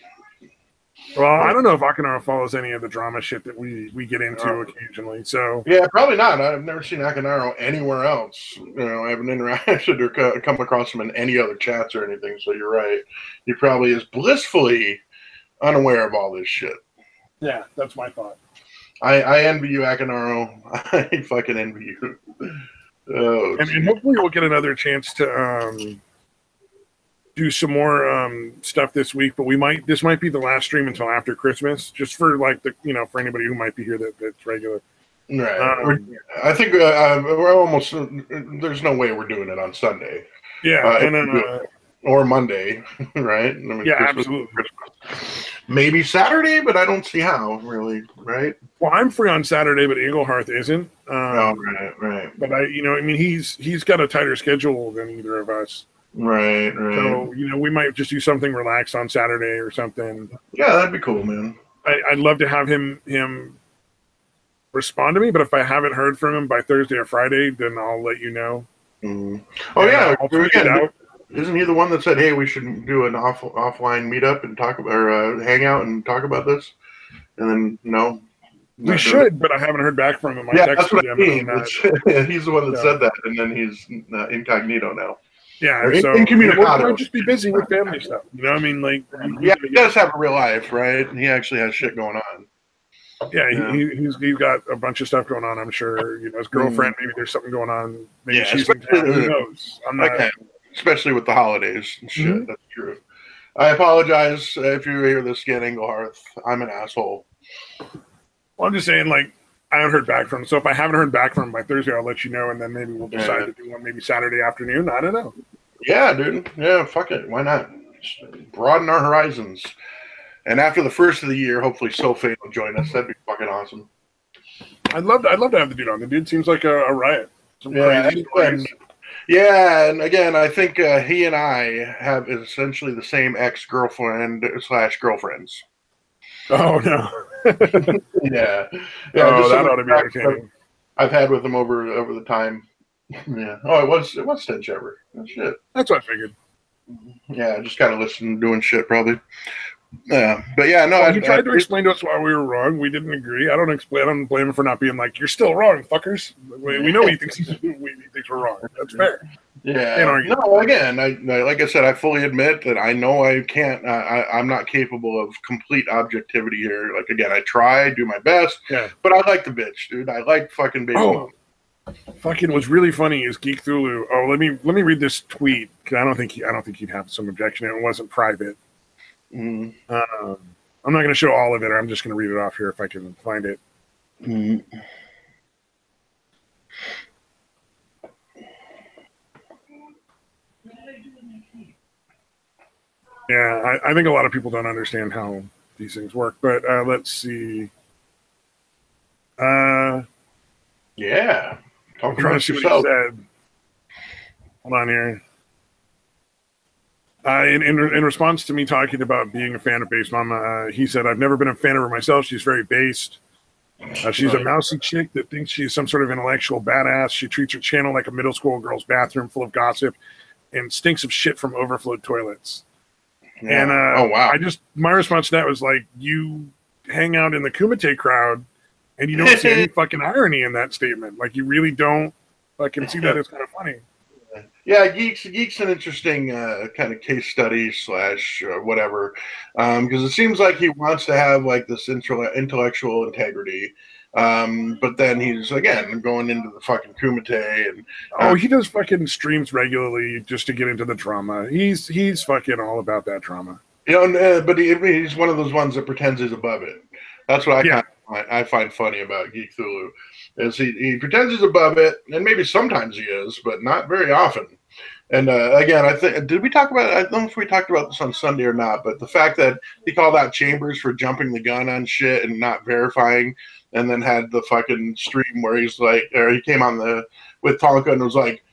Well, I don't know if Akinaro follows any of the drama shit that we get into occasionally. So yeah, probably not. I've never seen Akinaro anywhere else. I haven't interacted or come across him in any other chats or anything. So you're right. He probably is blissfully unaware of all this shit. Yeah, that's my thought. I envy you, Akinaro. I fucking envy you. Oh, and hopefully we'll get another chance to do some more stuff this week. But this might be the last stream until after Christmas, just for like for anybody who might be here that's regular. Right. I think we're almost. There's no way we're doing it on Sunday. Yeah, and then or Monday, right? I mean, yeah, Christmas, absolutely. Christmas. Maybe Saturday, but I don't see how, really, right? Well, I'm free on Saturday, but Engelhardt isn't. Right. But he's got a tighter schedule than either of us. Right. So, we might just do something relaxed on Saturday or something. Yeah, that'd be cool, man. I'd love to have him respond to me, but if I haven't heard from him by Thursday or Friday, then I'll let you know. Mm. Oh, yeah. I'll tweet it out. Isn't he the one that said, hey, we should do an offline meetup and talk about, or hang out and talk about this? And then, no. We should, but I haven't heard back from him. That's what I mean. He's the one that said that, and then he's incognito now. Yeah, so incommunicado. Just be busy with family stuff. You know what I mean? Like, he does have a real life, right? He actually has shit going on. Yeah, he's got a bunch of stuff going on. I'm sure. His girlfriend. Maybe there's something going on. Maybe she's in town. Who knows? I'm not. Especially with the holidays and shit. That's true. I apologize if you hear this again, Engelhardt. I'm an asshole. Well, I'm just saying, like, I haven't heard back from him. So if I haven't heard back from him by Thursday, I'll let you know, and then maybe we'll decide to do one maybe Saturday afternoon. I don't know. Yeah, dude. Yeah, fuck it. Why not? Just broaden our horizons. And after the first of the year, hopefully Sophie will join us. That'd be fucking awesome. I'd love to have the dude on. The dude seems like a riot. Some crazy stories. Yeah, and again, I think he and I have essentially the same ex-girlfriend/girlfriends. Oh no. Yeah. Oh, that ought to be entertaining. I've had with him over the time. Yeah. Oh, it was Stench ever. Oh, shit. That's what I figured. Yeah, just kind of listening, doing shit probably. Yeah, but yeah, no. He tried to explain to us why we were wrong. We didn't agree. I don't blame him for not being like, "You're still wrong, fuckers." We know he thinks we're wrong. That's fair. Yeah. No, again, like I said, I fully admit that I know I can't. I'm not capable of complete objectivity here. Like again, I try, do my best. Yeah. But I like the bitch, dude. I like fucking baby mom. Fucking what's really funny is Geek Thulu. Oh, let me read this tweet because I don't think he'd have some objection. It wasn't private. I'm not going to show all of it. I'm just going to read it off here if I can find it. Yeah, I think a lot of people don't understand how these things work. But let's see. Yeah. I'm trying to see what he said. Hold on here. In response to me talking about being a fan of Base Mama, he said, "I've never been a fan of her myself. She's very based. She's a mousy chick that thinks she's some sort of intellectual badass. She treats her channel like a middle school girl's bathroom full of gossip and stinks of shit from overflowed toilets." Yeah. And oh wow, my response to that was like, you hang out in the Kumite crowd and you don't see any fucking irony in that statement. Like you really don't. I can see that as kind of funny. Yeah, Geek's an interesting kind of case study / whatever, because it seems like he wants to have like this intellectual integrity, but then he's again going into the fucking Kumite and he does fucking streams regularly just to get into the drama. He's fucking all about that drama. But he's one of those ones that pretends he's above it. That's what I find funny about Geek Thulu. Is he pretends he's above it, and maybe sometimes he is, but not very often. And again, I think I don't know if we talked about this on Sunday or not, but the fact that he called out Chambers for jumping the gun on shit and not verifying, and then had the fucking stream where he came on with Tonka and was like,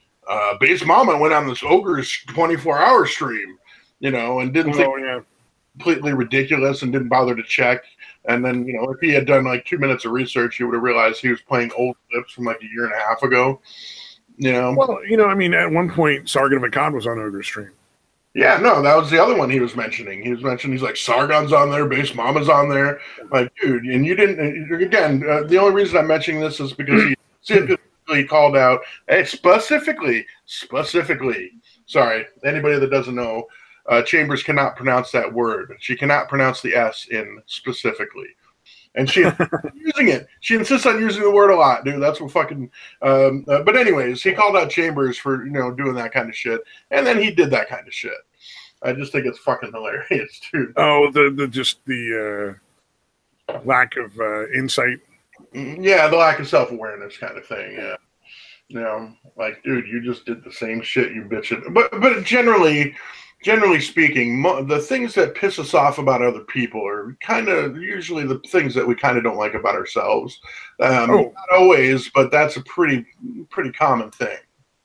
Base Mama went on this ogre's 24-hour stream, and didn't think completely ridiculous and didn't bother to check. And then, if he had done like 2 minutes of research, he would have realized he was playing old clips from like a year and a half ago. Well, I mean, at one point, Sargon of Akkad was on Ogre's stream. Yeah, no, that was the other one he was mentioning. He's like, Sargon's on there, Base Mama's on there. Like, dude, and you didn't, again, the only reason I'm mentioning this is because he specifically called out, hey, specifically, sorry, anybody that doesn't know, Chambers cannot pronounce that word. She cannot pronounce the S in specifically. And she using it. She insists on using the word a lot, dude. That's what fucking. But anyways, he called out Chambers for doing that kind of shit, and then he did that kind of shit. I just think it's fucking hilarious, dude. Oh, the lack of insight. Yeah, the lack of self-awareness kind of thing. Yeah, like, dude, you just did the same shit, you bitch. But generally, generally speaking, the things that piss us off about other people are kind of usually the things that we kind of don't like about ourselves. Not always, but that's a pretty common thing.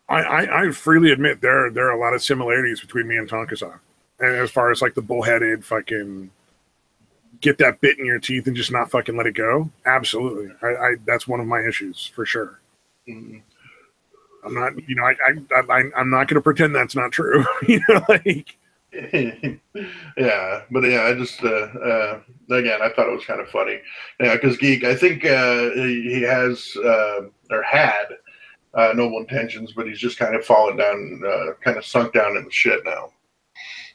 I freely admit there are a lot of similarities between me and Tonkasan. And as far as like the bullheaded fucking get that bit in your teeth and just not fucking let it go. Absolutely. I that's one of my issues for sure. Mm-hmm. I'm not, you know, I'm not going to pretend that's not true. You know, like. Yeah, but yeah, I just again, I thought it was kind of funny. Yeah, because Geek, I think he has or had noble intentions, but he's just kind of fallen down, kind of sunk down in the shit now.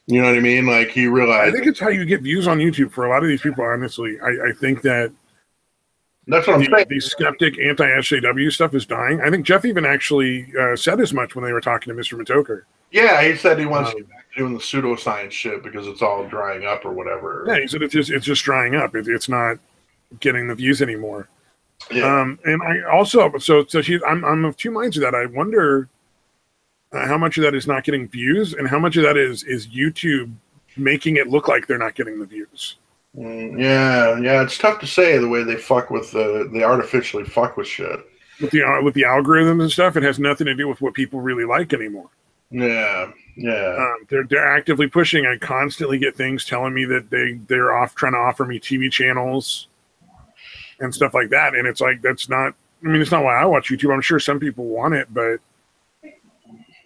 You know what I mean? Like he realized. I think it's how you get views on YouTube for a lot of these people. Honestly, I think that that's what I'm saying. The skeptic anti-SJW stuff is dying. I think Jeff even actually said as much when they were talking to Mr. Matoker. Yeah, he said he wants to get back to doing the pseudoscience shit because it's all drying up or whatever. Yeah, he said it's just drying up. It's not getting the views anymore. Yeah. And I also I'm of two minds of that. I wonder how much of that is not getting views and how much of that is YouTube making it look like they're not getting the views. Yeah, it's tough to say the way they fuck with they artificially fuck with shit with the algorithms and stuff. It has nothing to do with what people really like anymore. Yeah. They're actively pushing. I constantly get things telling me that they're off trying to offer me TV channels and stuff like that, and it's like that's not. I mean, it's not why I watch YouTube. I'm sure some people want it, but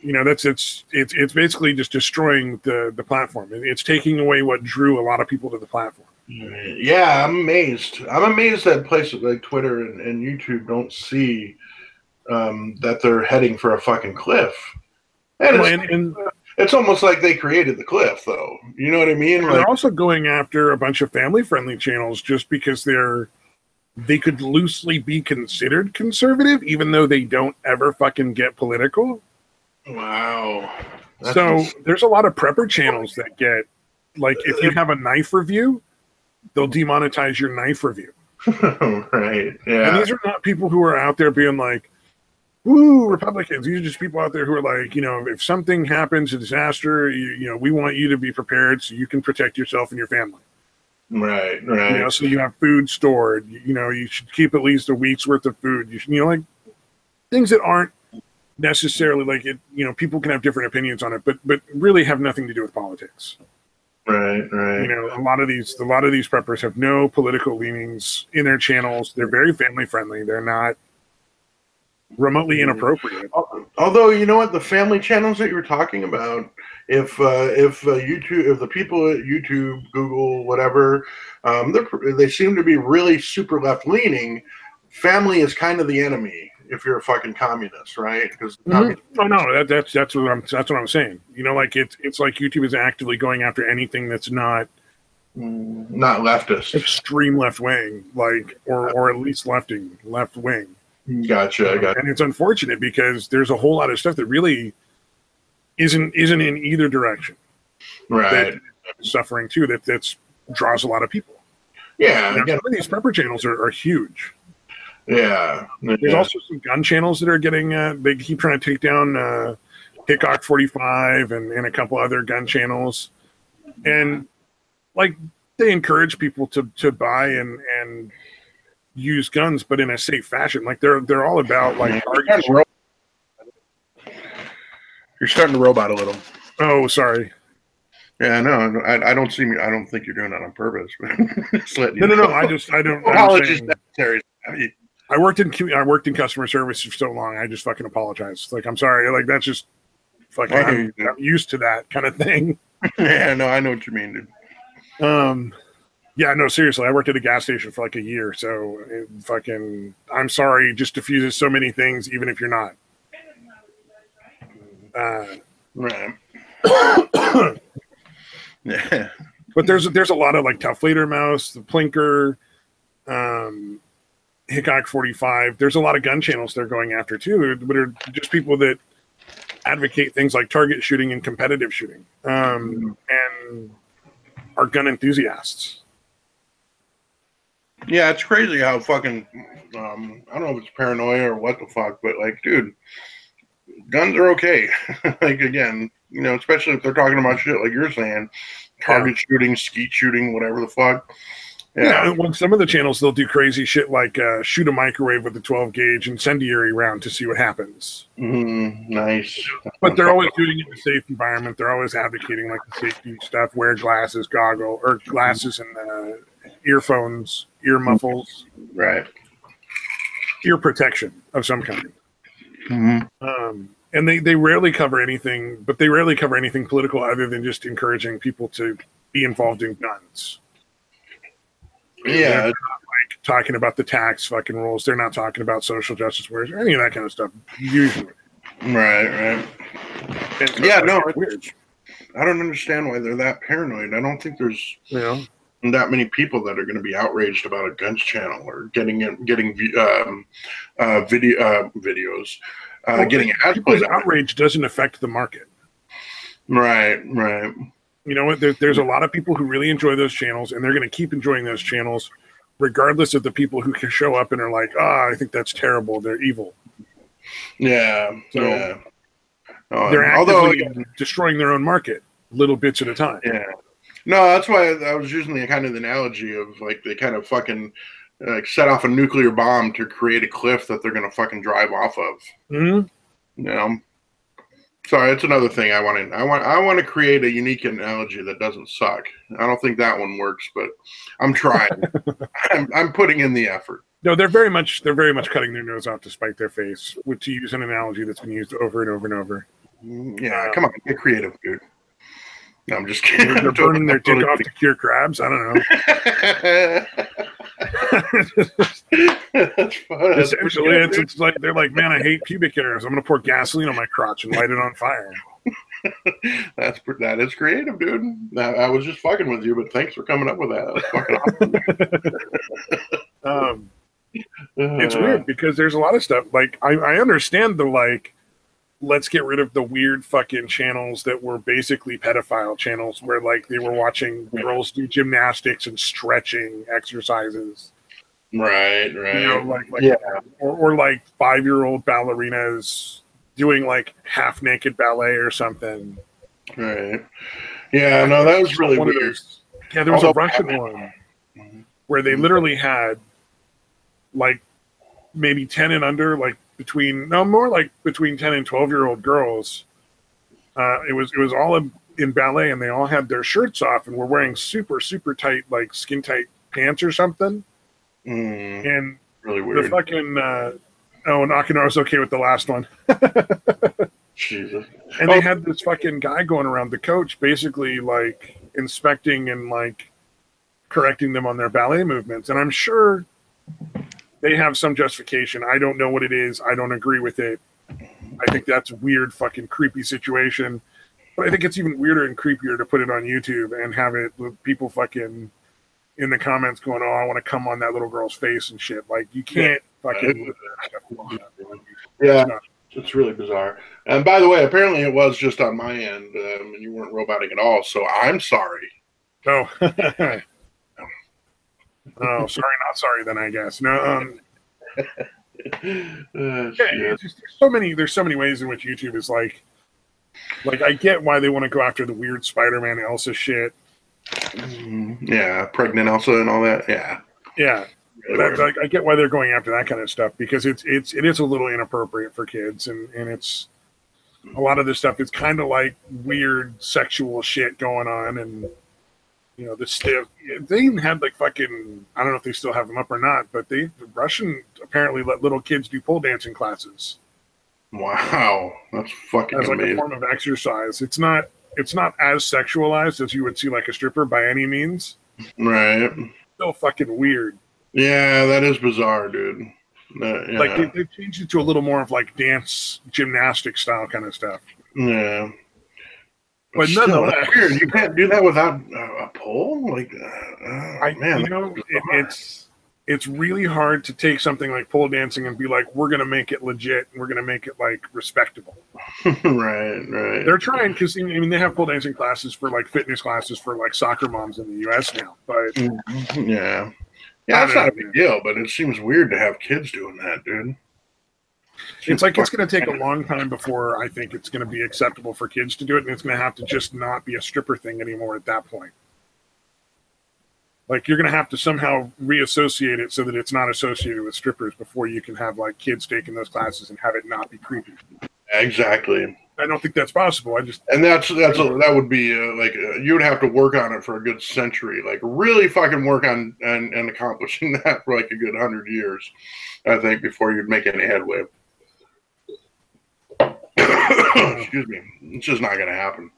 you know, it's basically just destroying the platform. It's taking away what drew a lot of people to the platform. Yeah, I'm amazed. I'm amazed that places like Twitter and YouTube don't see that they're heading for a fucking cliff. And it's almost like they created the cliff, though. You know what I mean? Like, they're also going after a bunch of family-friendly channels just because they could loosely be considered conservative, even though they don't ever fucking get political. Wow. So there's a lot of prepper channels that get, like, if you have a knife review, they'll demonetize your knife review. Right, yeah. And these are not people who are out there being like, woo, Republicans. These are just people out there who are like, you know, if something happens, a disaster, you know, we want you to be prepared so you can protect yourself and your family. Right. You know, so you have food stored. You know, you should keep at least a week's worth of food. You know, like things that aren't necessarily like it. You know, people can have different opinions on it, but really have nothing to do with politics. Right. You know, a lot of these preppers have no political leanings in their channels. They're very family friendly. They're not remotely inappropriate. Although, you know what, the family channels that you were talking about, if the people at YouTube, Google, whatever, they seem to be really super left leaning. Family is kind of the enemy if you're a fucking communist, right? Because oh no, that's what I'm saying. You know, like it's like YouTube is actively going after anything that's not leftist, extreme left wing, like or at least left wing. Gotcha. And it's unfortunate because there's a whole lot of stuff that really isn't in either direction. Right. Suffering too. That's draws a lot of people. Yeah. Some of these prepper channels are huge. Yeah. There's also some gun channels that are getting. They keep trying to take down Hickok 45 and a couple other gun channels, and like they encourage people to buy and use guns, but in a safe fashion. Like they're all about like you're starting to robot a little. Oh, sorry. Yeah, no, I don't think you're doing that on purpose. No. I don't. Apologies necessary. I worked in customer service for so long. I just fucking apologize. Like I'm sorry. Like that's just fucking. I'm used to that kind of thing. Yeah, no, I know what you mean, dude. Yeah, no, seriously. I worked at a gas station for like a year, so I'm sorry, just diffuses so many things, even if you're not. Right. Yeah. But there's a lot of like Tough Later Mouse, the Plinker, Hickok 45. There's a lot of gun channels they're going after too, but are just people that advocate things like target shooting and competitive shooting, and are gun enthusiasts. Yeah, it's crazy how fucking I don't know if it's paranoia or what the fuck, but like, dude, guns are okay. Like again, You know, especially if they're talking about shit like you're saying, target shooting, skeet shooting, whatever the fuck. Yeah, when some of the channels, they'll do crazy shit like shoot a microwave with a 12 gauge incendiary round to see what happens. Nice. But they're always doing it in a safe environment. They're always advocating like the safety stuff, wear glasses, glasses and earphones, ear muffles. Right. Ear protection of some kind. And they rarely cover anything, but they rarely cover anything political other than just encouraging people to be involved in guns. Yeah. They're not like talking about the tax fucking rules. They're not talking about social justice warriors or any of that kind of stuff, usually. Right. So yeah, no, it's weird. I don't understand why they're that paranoid. I don't think there's that many people that are going to be outraged about a guns channel or getting videos. Getting people's outrage doesn't affect the market. Right. You know what? There's a lot of people who really enjoy those channels, and they're going to keep enjoying those channels, regardless of the people who can show up and are like, I think that's terrible. They're evil. Yeah. So they're actively destroying their own market, little bits at a time. Yeah. No, that's why I was using the kind of the analogy of like they kind of fucking set off a nuclear bomb to create a cliff that they're going to fucking drive off of. You know. Sorry, it's another thing I want to create a unique analogy that doesn't suck. I don't think that one works, but I'm trying. I'm putting in the effort. No, they're very much cutting their nose off to spite their face, to use an analogy that's been used over and over and over. Yeah, come on, get creative, dude. No, I'm just kidding. They're burning their dick off to cure crabs. I don't know. That's fun. Essentially, it's like they're like, man, I hate pubic hairs. I'm gonna pour gasoline on my crotch and light it on fire. That is creative, dude. I was just fucking with you, but thanks for coming up with that. That's fucking awesome. It's weird because there's a lot of stuff. Like I understand the like, let's get rid of the weird fucking channels that were basically pedophile channels where like they were watching girls do gymnastics and stretching exercises. Right. You know, or like 5-year-old ballerinas doing like half naked ballet or something. Right. Yeah, no, that was really weird. Yeah, there was a Russian one where they literally had like maybe 10 and under, like between 10 and 12-year-old girls. It was all in ballet, and they all had their shirts off and were wearing super, super tight, like skin tight pants or something. And really weird. The fucking Nakano's okay with the last one. Jesus. And they had this fucking guy going around, the coach, basically like inspecting and like correcting them on their ballet movements. And I'm sure they have some justification. I don't know what it is. I don't agree with it. I think that's a weird, fucking creepy situation. But I think it's even weirder and creepier to put it on YouTube and have it with people fucking in the comments going, I want to come on that little girl's face and shit. Like, you can't fucking... Yeah, it's really bizarre. And by the way, apparently it was just on my end, and you weren't roboting at all, so I'm sorry. Oh. Oh, sorry, not sorry then, I guess. No, it's just, there's so many ways in which YouTube is like I get why they want to go after the weird Spider-Man Elsa shit. Yeah, pregnant Elsa and all that. Yeah. I get why they're going after that kind of stuff because it is a little inappropriate for kids, and it's a lot of this stuff is kind of like weird sexual shit going on, and you know they even had like fucking, I don't know if they still have them up or not, but the Russian apparently let little kids do pole dancing classes. Wow, that's fucking as like amazing. A form of exercise. It's not as sexualized as you would see like a stripper by any means. Right. Still fucking weird. Yeah, that is bizarre, dude. Yeah. Like they changed it to a little more of like dance, gymnastic style kind of stuff. Yeah. But nonetheless, weird. You can't do that without a pole. Like, man, you know, it's really hard to take something like pole dancing and be like, we're gonna make it legit and we're gonna make it like respectable. Right. They're trying because I mean they have pole dancing classes for like fitness classes for like soccer moms in the U.S. now, but yeah, that's not a big deal. But it seems weird to have kids doing that, dude. It's like it's going to take a long time before I think it's going to be acceptable for kids to do it, and it's going to have to just not be a stripper thing anymore at that point. Like, you're going to have to somehow reassociate it so that it's not associated with strippers before you can have, like, kids taking those classes and have it not be creepy. Exactly. I don't think that's possible. That would be you would have to work on it for a good century, like really fucking work on and accomplishing that for like a good 100 years, I think, before you'd make any headway. Excuse me. It's just not going to happen.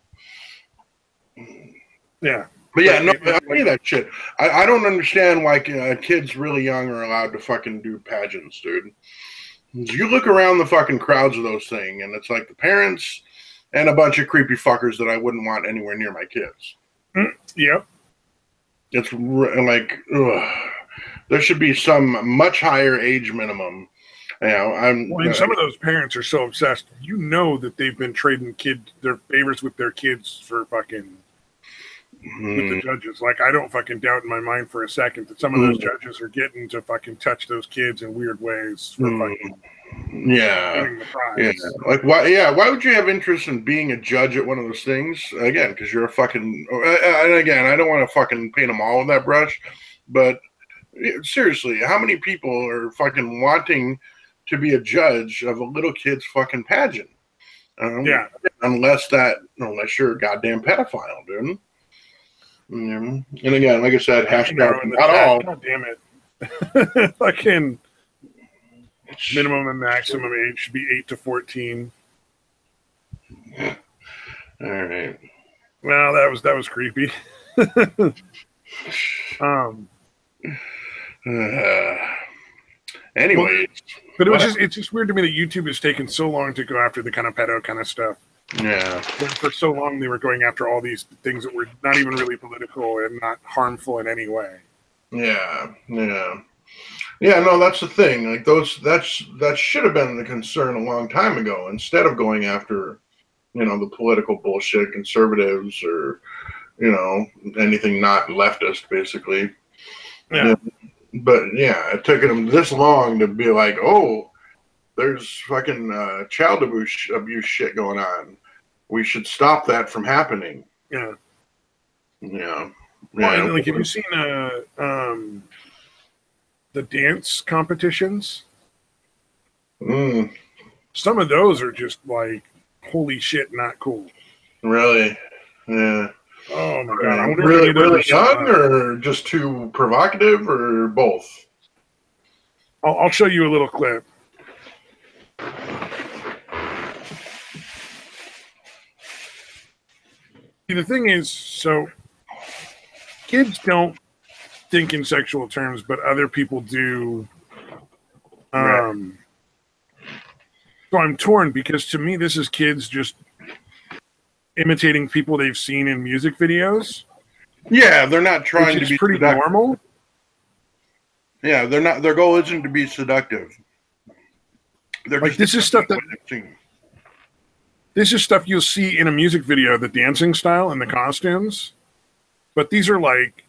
Yeah. But yeah, no, I mean that shit. I don't understand why kids really young are allowed to fucking do pageants, dude. You look around the fucking crowds of those things, and it's like the parents and a bunch of creepy fuckers that I wouldn't want anywhere near my kids. Yep. It's like, ugh. There should be some much higher age minimum. You know, and some of those parents are so obsessed. You know that they've been trading their favors with their kids for fucking with the judges. Like, I don't fucking doubt in my mind for a second that some of those judges are getting to fucking touch those kids in weird ways for fucking winning the prize. Yeah. Like, why would you have interest in being a judge at one of those things? Again, because you're a fucking, and again, I don't want to fucking paint them all with that brush, but seriously, how many people are fucking wanting to be a judge of a little kid's fucking pageant? Unless you're a goddamn pedophile, dude. And again, like I said, hashtag not all. God damn it. Fucking minimum and maximum age should be 8 to 14. All right. Well, that was creepy. Anyways. But it's just weird to me that YouTube has taken so long to go after the kind of pedo kind of stuff. Yeah. For so long, they were going after all these things that were not even really political and not harmful in any way. Yeah. No, that's the thing. Like that should have been the concern a long time ago. Instead of going after, the political bullshit, conservatives or, anything not leftist, basically. Yeah. But yeah, it took them this long to be like, oh, there's fucking child abuse shit going on. We should stop that from happening. Yeah. Yeah. Well, like, have you seen the dance competitions? Some of those are just like, holy shit, not cool. Really? Yeah. Oh my god! I wonder really young, or just too provocative, or both? I'll show you a little clip. See, the thing is, so kids don't think in sexual terms, but other people do. Right. So I'm torn, because to me, this is kids just imitating people they've seen in music videos. Yeah, they're not trying to be pretty seductive. Normal. Yeah, they're not. Their goal isn't to be seductive. They're like, this is stuff that. This is stuff you'll see in a music video, the dancing style and the costumes. But these are like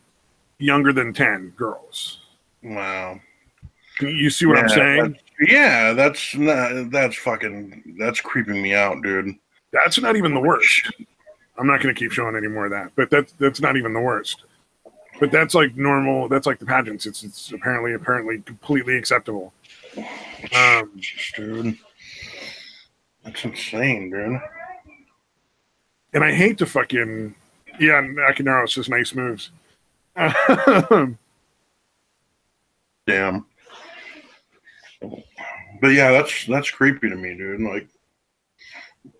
younger than 10 girls. Wow. You see what I'm saying? That's creeping me out, dude. That's not even the worst. I'm not going to keep showing any more of that, but that's not even the worst. But that's like normal. That's like the pageants. It's apparently completely acceptable. Dude. That's insane, dude. And I hate to fucking... Yeah, Akinaro, it's just nice moves. Damn. But yeah, that's creepy to me, dude. Like,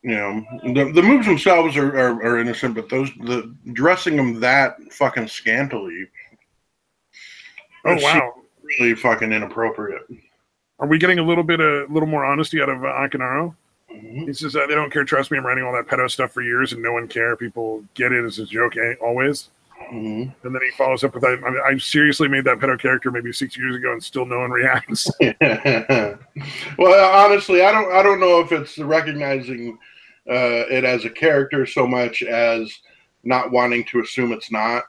the moves themselves are innocent, but the dressing them that fucking scantily. Oh, wow. Really fucking inappropriate. Are we getting a little more honesty out of Akinaro? Mm-hmm. He says, they don't care. Trust me, I'm writing all that pedo stuff for years and no one care. People get it as a joke always. Mm-hmm. And then he follows up with, I seriously made that pedo character maybe 6 years ago and still no one reacts. Well, honestly, I don't know if it's recognizing it as a character so much as not wanting to assume it's not.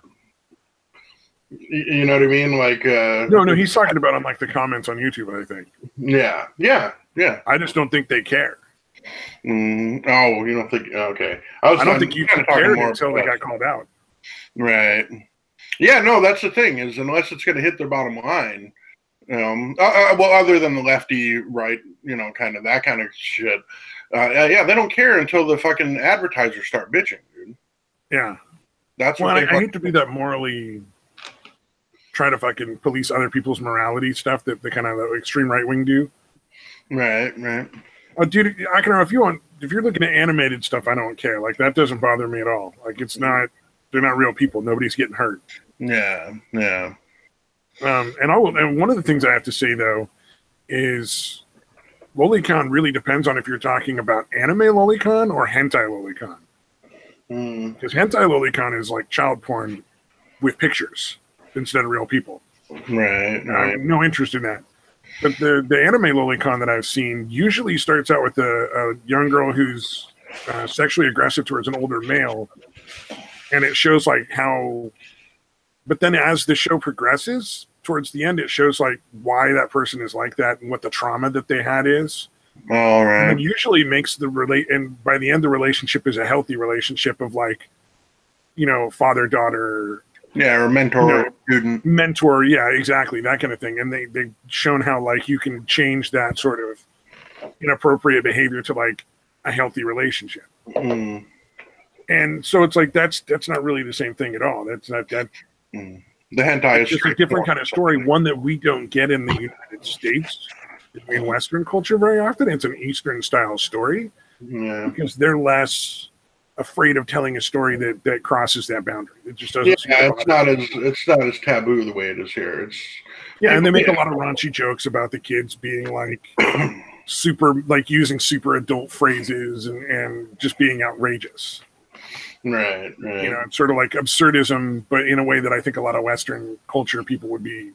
You know what I mean? Like, no, he's talking about on like the comments on YouTube, I think. Yeah. I just don't think they care. Oh, you don't think? Okay, I don't think YouTube cared until they got called out. Right. Yeah, no, that's the thing is unless it's going to hit their bottom line, well, other than the lefty right, kind of that kind of shit. Yeah, they don't care until the fucking advertisers start bitching, dude. Yeah, that's what I hate to be that morally try to fucking police other people's morality stuff that the kind of extreme right wing do. Right. Oh, dude, I can. If you're looking at animated stuff, I don't care. Like that doesn't bother me at all. Like it's not. They're not real people. Nobody's getting hurt. Yeah. And one of the things I have to say though is lolicon really depends on if you're talking about anime lolicon or hentai lolicon. Because hentai lolicon is like child porn with pictures instead of real people. Right. I have no interest in that. But the anime lolicon that I've seen usually starts out with a young girl who's sexually aggressive towards an older male, and it shows like how. But then as the show progresses towards the end, it shows like why that person is like that and what the trauma that they had is. All right. And usually makes and by the end the relationship is a healthy relationship of like, father-daughter. Yeah, or mentor, student. Mentor, yeah, exactly, that kind of thing. And they've shown how like you can change that sort of inappropriate behavior to like a healthy relationship. And so it's like that's not really the same thing at all. That's not that. The hentai is just a different kind of story, one that we don't get in the United States, in Western culture very often. It's an Eastern style story because they're less afraid of telling a story that crosses that boundary. It just doesn't. Yeah, it's not as taboo the way it is here. And they make a lot of raunchy jokes about the kids being like super, like using super adult phrases and just being outrageous. Right. It's sort of like absurdism, but in a way that I think a lot of Western culture people would be,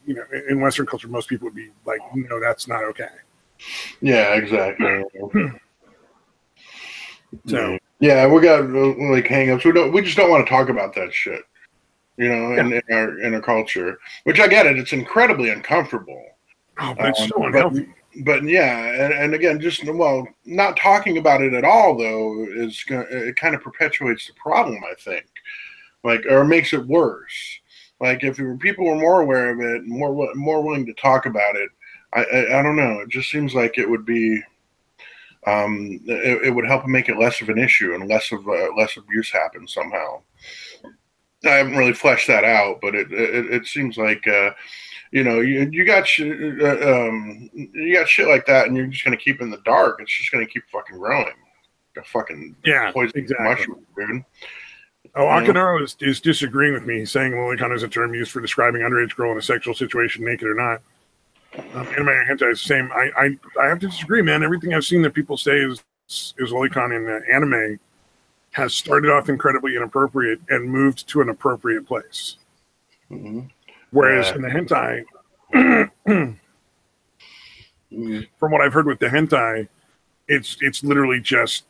in Western culture, most people would be like, no, that's not okay. Yeah, exactly. So yeah, we got like hangups. We just don't want to talk about that shit, in our culture. Which I get it. It's incredibly uncomfortable. Oh, but it's so unhealthy. But yeah, and again, not talking about it at all though it kind of perpetuates the problem, I think, or makes it worse. Like if people were more aware of it, more willing to talk about it, I don't know. It just seems like it would be, it would help make it less of an issue and less abuse happens somehow. I haven't really fleshed that out, but it seems like. You got shit like that, and you're just gonna keep in the dark. It's just gonna keep fucking growing. A fucking poison mushroom, dude. Oh, Akinaro is disagreeing with me. He's saying lolicon is a term used for describing underage girl in a sexual situation, naked or not. Anime and hentai is the same. I have to disagree, man. Everything I've seen that people say is lolicon in anime has started off incredibly inappropriate and moved to an appropriate place. Whereas in the hentai, from what I've heard with the hentai, it's literally just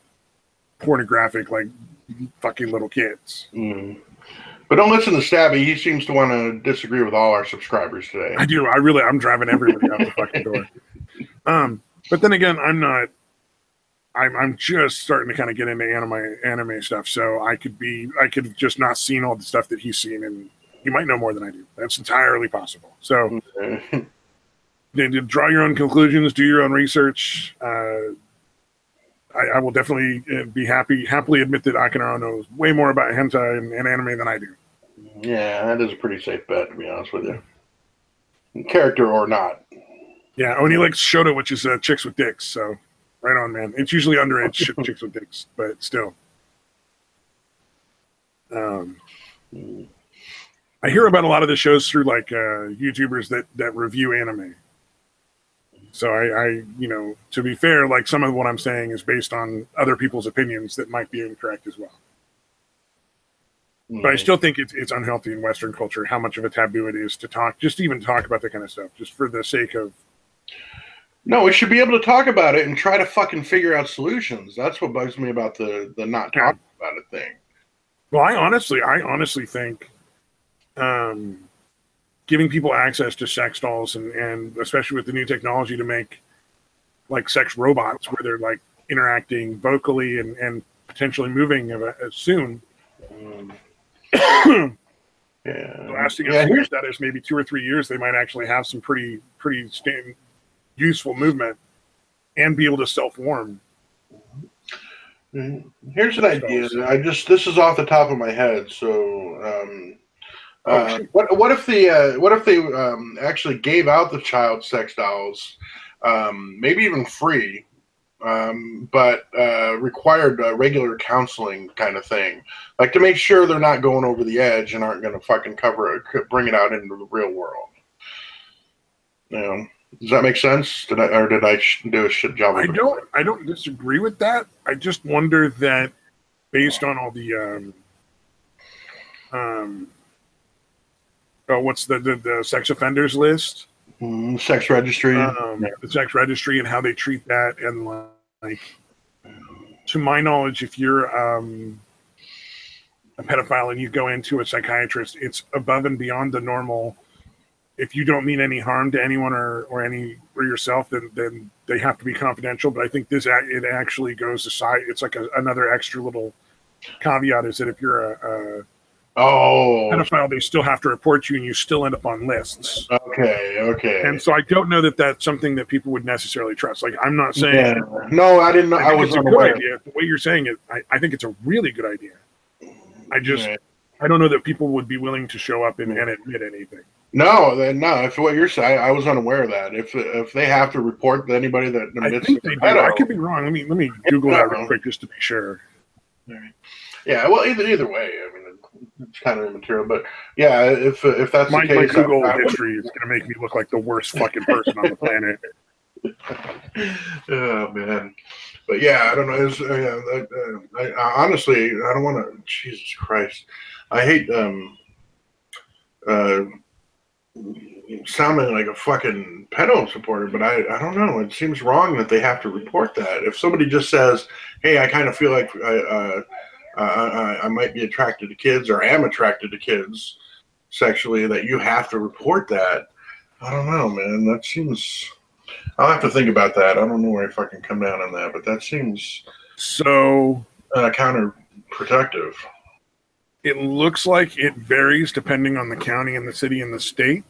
pornographic, like fucking little kids. But don't listen to Stabby. He seems to want to disagree with all our subscribers today. I do. I'm driving everybody out the fucking door. But then again, I'm not. I'm just starting to kind of get into anime stuff, so I could have just not seen all the stuff that he's seen, and he might know more than I do. That's entirely possible. So, draw your own conclusions, do your own research. I will definitely be happily admit that Akinaro knows way more about hentai and anime than I do. Yeah, that is a pretty safe bet, to be honest with you. Character or not. Yeah, and he likes Shota, which is chicks with dicks. So, right on, man. It's usually underage chicks with dicks, but still. I hear about a lot of the shows through like YouTubers that review anime. So I to be fair, like some of what I'm saying is based on other people's opinions that might be incorrect as well. But I still think it's unhealthy in Western culture how much of a taboo it is to even talk about that kind of stuff, just for the sake of. No, we should be able to talk about it and try to fucking figure out solutions. That's what bugs me about the not talking about it thing. Well, I honestly think giving people access to sex dolls and especially with the new technology to make like sex robots where they're like interacting vocally and potentially moving soon. Yeah. Lasting as that is maybe 2 or 3 years, they might actually have some pretty useful movement and be able to self-warm. Here's an idea. This is off the top of my head. So, what if they actually gave out the child sex dolls, maybe even free, but required regular counseling kind of thing, like to make sure they're not going over the edge and aren't going to fucking bring it out into the real world. You know, does that make sense? Did I do a shit job? I don't disagree with that. I just wonder that based on all the what's the sex offenders list? Sex registry. The sex registry and how they treat that, and like, to my knowledge, if you're a pedophile and you go into a psychiatrist, it's above and beyond the normal. If you don't mean any harm to anyone or yourself, then they have to be confidential. But I think it actually goes aside. It's like another extra little caveat is that if you're a pedophile, they still have to report you, and you still end up on lists. Okay. And so I don't know that that's something that people would necessarily trust. Like, I'm not saying. Yeah. No, I didn't know. I was it's a good idea. The way you're saying it, I think it's a really good idea. I don't know that people would be willing to show up and admit anything. No. If what you're saying, I was unaware of that. If they have to report to anybody that admits, I think they do. I could be wrong. Let me Google that real quick just to be sure. Yeah. Well, either way, I mean, it's kind of immaterial, but yeah, if that's the case, my Google history is going to make me look like the worst fucking person on the planet. Oh man, but yeah, I don't know. I honestly, I don't want to. Jesus Christ, I hate sounding like a fucking pedo supporter, but I don't know. It seems wrong that they have to report that. If somebody just says, "Hey, I kind of feel like I might be attracted to kids or am attracted to kids sexually," that you have to report that. I don't know, man. That seems. I'll have to think about that. I don't know where if I can come down on that, but that seems so counterproductive. It looks like it varies depending on the county and the city and the state.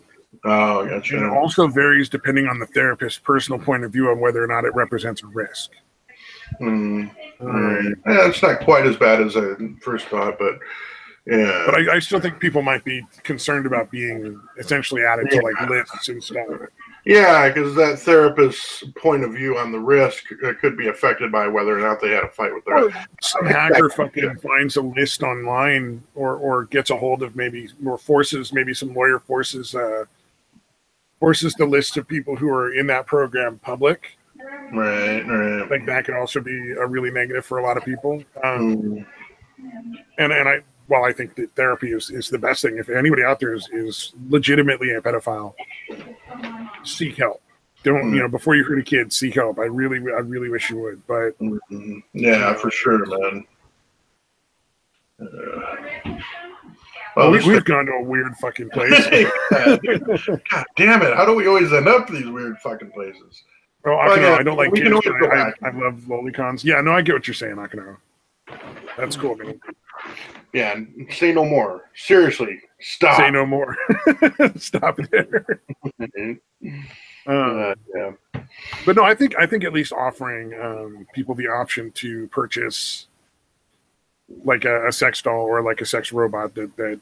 Oh, gotcha. And it also varies depending on the therapist's personal point of view on whether or not it represents a risk. Right. Yeah, it's not quite as bad as I first thought, but yeah. But I still think people might be concerned about being essentially added to like lists and stuff. Yeah, because that therapist's point of view on the risk could be affected by whether or not they had a fight with their. Some hacker fucking finds a list online or gets a hold of maybe some lawyer forces the list of people who are in that program public. Right. Like that can also be a really negative for a lot of people. And I think that therapy is the best thing. If anybody out there is legitimately a pedophile, seek help. Don't before you hurt a kid, seek help. I really wish you would. But yeah, for sure, man. We've gone to a weird fucking place. God damn it! How do we always end up these weird fucking places? Oh, I don't like kids. I love lolicons. Yeah, no, I get what you're saying, Akano. That's cool, man. Yeah, say no more. Seriously, stop. Say no more. Stop there. Yeah. But no, I think at least offering people the option to purchase like a sex doll or like a sex robot that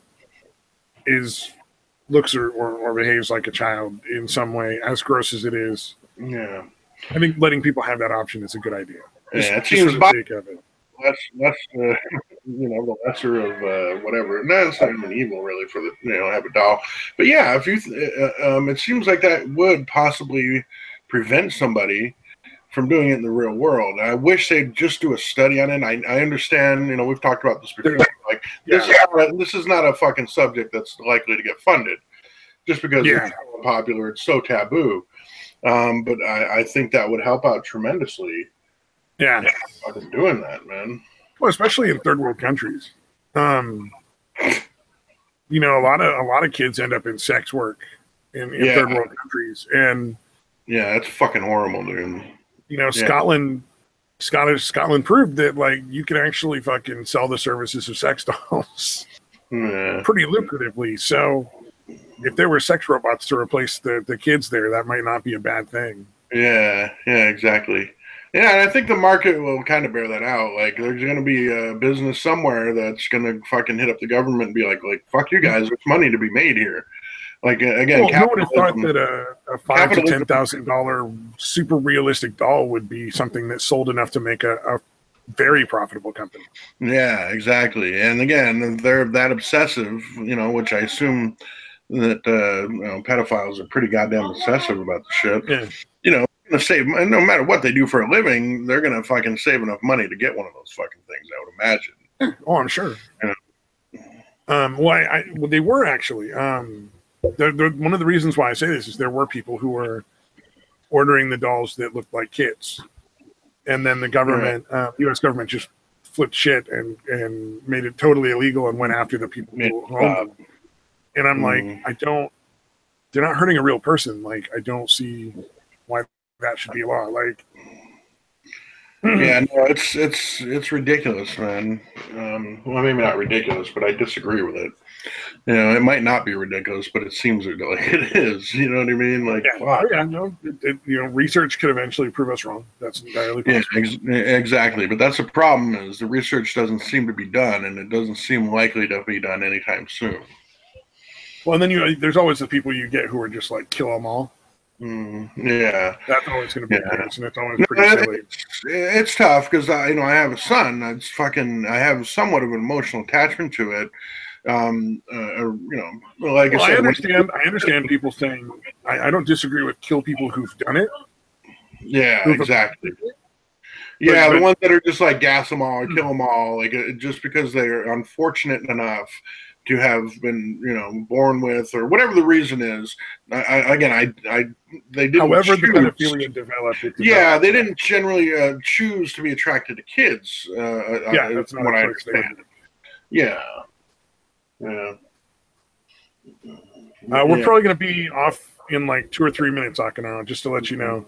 looks or behaves like a child in some way, as gross as it is. Yeah. I think letting people have that option is a good idea. Yeah, it seems for the sake of it. That's the lesser of whatever. No, it's not even evil really for have a doll. But yeah, if you it seems like that would possibly prevent somebody from doing it in the real world. I wish they'd just do a study on it. I understand, we've talked about this before. Like this is not a fucking subject that's likely to get funded just because it's so popular, it's so taboo. But I think that would help out tremendously. Yeah, fucking doing that, man. Well, especially in third world countries. you know, a lot of kids end up in sex work in third world countries, and yeah, it's fucking horrible, dude. You know, Scotland proved that like you can actually fucking sell the services of sex dolls pretty lucratively. So if there were sex robots to replace the kids there, that might not be a bad thing. Yeah, exactly. Yeah, and I think the market will kind of bear that out. Like, there's going to be a business somewhere that's going to fucking hit up the government and be like, fuck you guys, there's money to be made here. Like, again, well, no one would have thought that a $5,000 to $10,000 super realistic doll would be something that sold enough to make a very profitable company. Yeah, exactly. And again, they're that obsessive, you know, which I assume that you know, pedophiles are pretty goddamn obsessive about the shit. Yeah. You know, gonna save, no matter what they do for a living, they're gonna fucking save enough money to get one of those fucking things, I would imagine. Oh, I'm sure. Yeah. Well, they were actually. One of the reasons why I say this is there were people who were ordering the dolls that looked like kids, and then the government, U.S. government, just flipped shit and made it totally illegal and went after the people who owned them. And I'm like, they're not hurting a real person. Like, I don't see why that should be a law. Like, yeah, no, it's ridiculous, man. Well, maybe not ridiculous, but I disagree with it. You know, it might not be ridiculous, but it seems like it is. You know what I mean? Like, you know, research could eventually prove us wrong. That's entirely possible. Yeah, exactly. But that's the problem: is the research doesn't seem to be done, and it doesn't seem likely to be done anytime soon. Well, and then there's always the people you get who are just like kill them all. Yeah, that's always going to be the case, and it's always pretty silly. It's tough because I have a son. I have somewhat of an emotional attachment to it. You know, like I said, I understand people saying I don't disagree with kill people who've done it. Yeah, exactly. Yeah, the ones that are just like gas them all or kill them all, like just because they're unfortunate enough to have been, you know, born with, or whatever the reason is. They didn't. However, the pedophilia developed. Yeah, they didn't generally choose to be attracted to kids. That's not what I understand. Yeah. We're probably going to be off in like 2 or 3 minutes, Akana, just to let you know.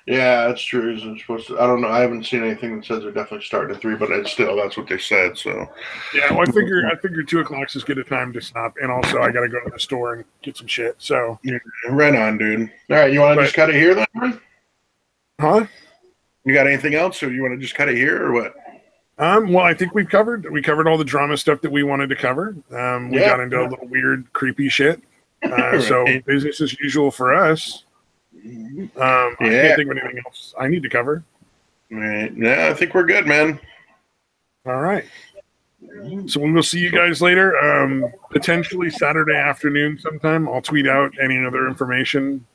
Yeah, that's true. It's supposed to, I don't know. I haven't seen anything that says they're definitely starting at 3, but it's still, that's what they said. So yeah, well, I figure 2 o'clock is good a time to stop, and also I got to go to the store and get some shit. So yeah, right on, dude. All right, you want to just cut it here then? Huh? You got anything else, or you want to just cut it here, or what? Well, I think we covered all the drama stuff that we wanted to cover. We got into a little weird, creepy shit. So business as usual for us. I can't think of anything else I need to cover. Right. Yeah, I think we're good, man. All right. So we will see you guys later. Potentially Saturday afternoon sometime. I'll tweet out any other information.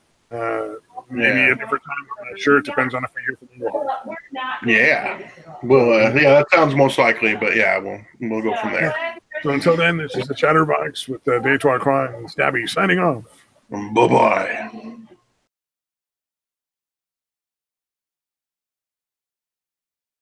Maybe a different time. I'm not sure. It depends on if I hear from you. Yeah. Well, that sounds most likely, but yeah, we'll go from there. So until then, this is the Chatterbox with Detoire Croix and Stabby signing off. Bye-bye.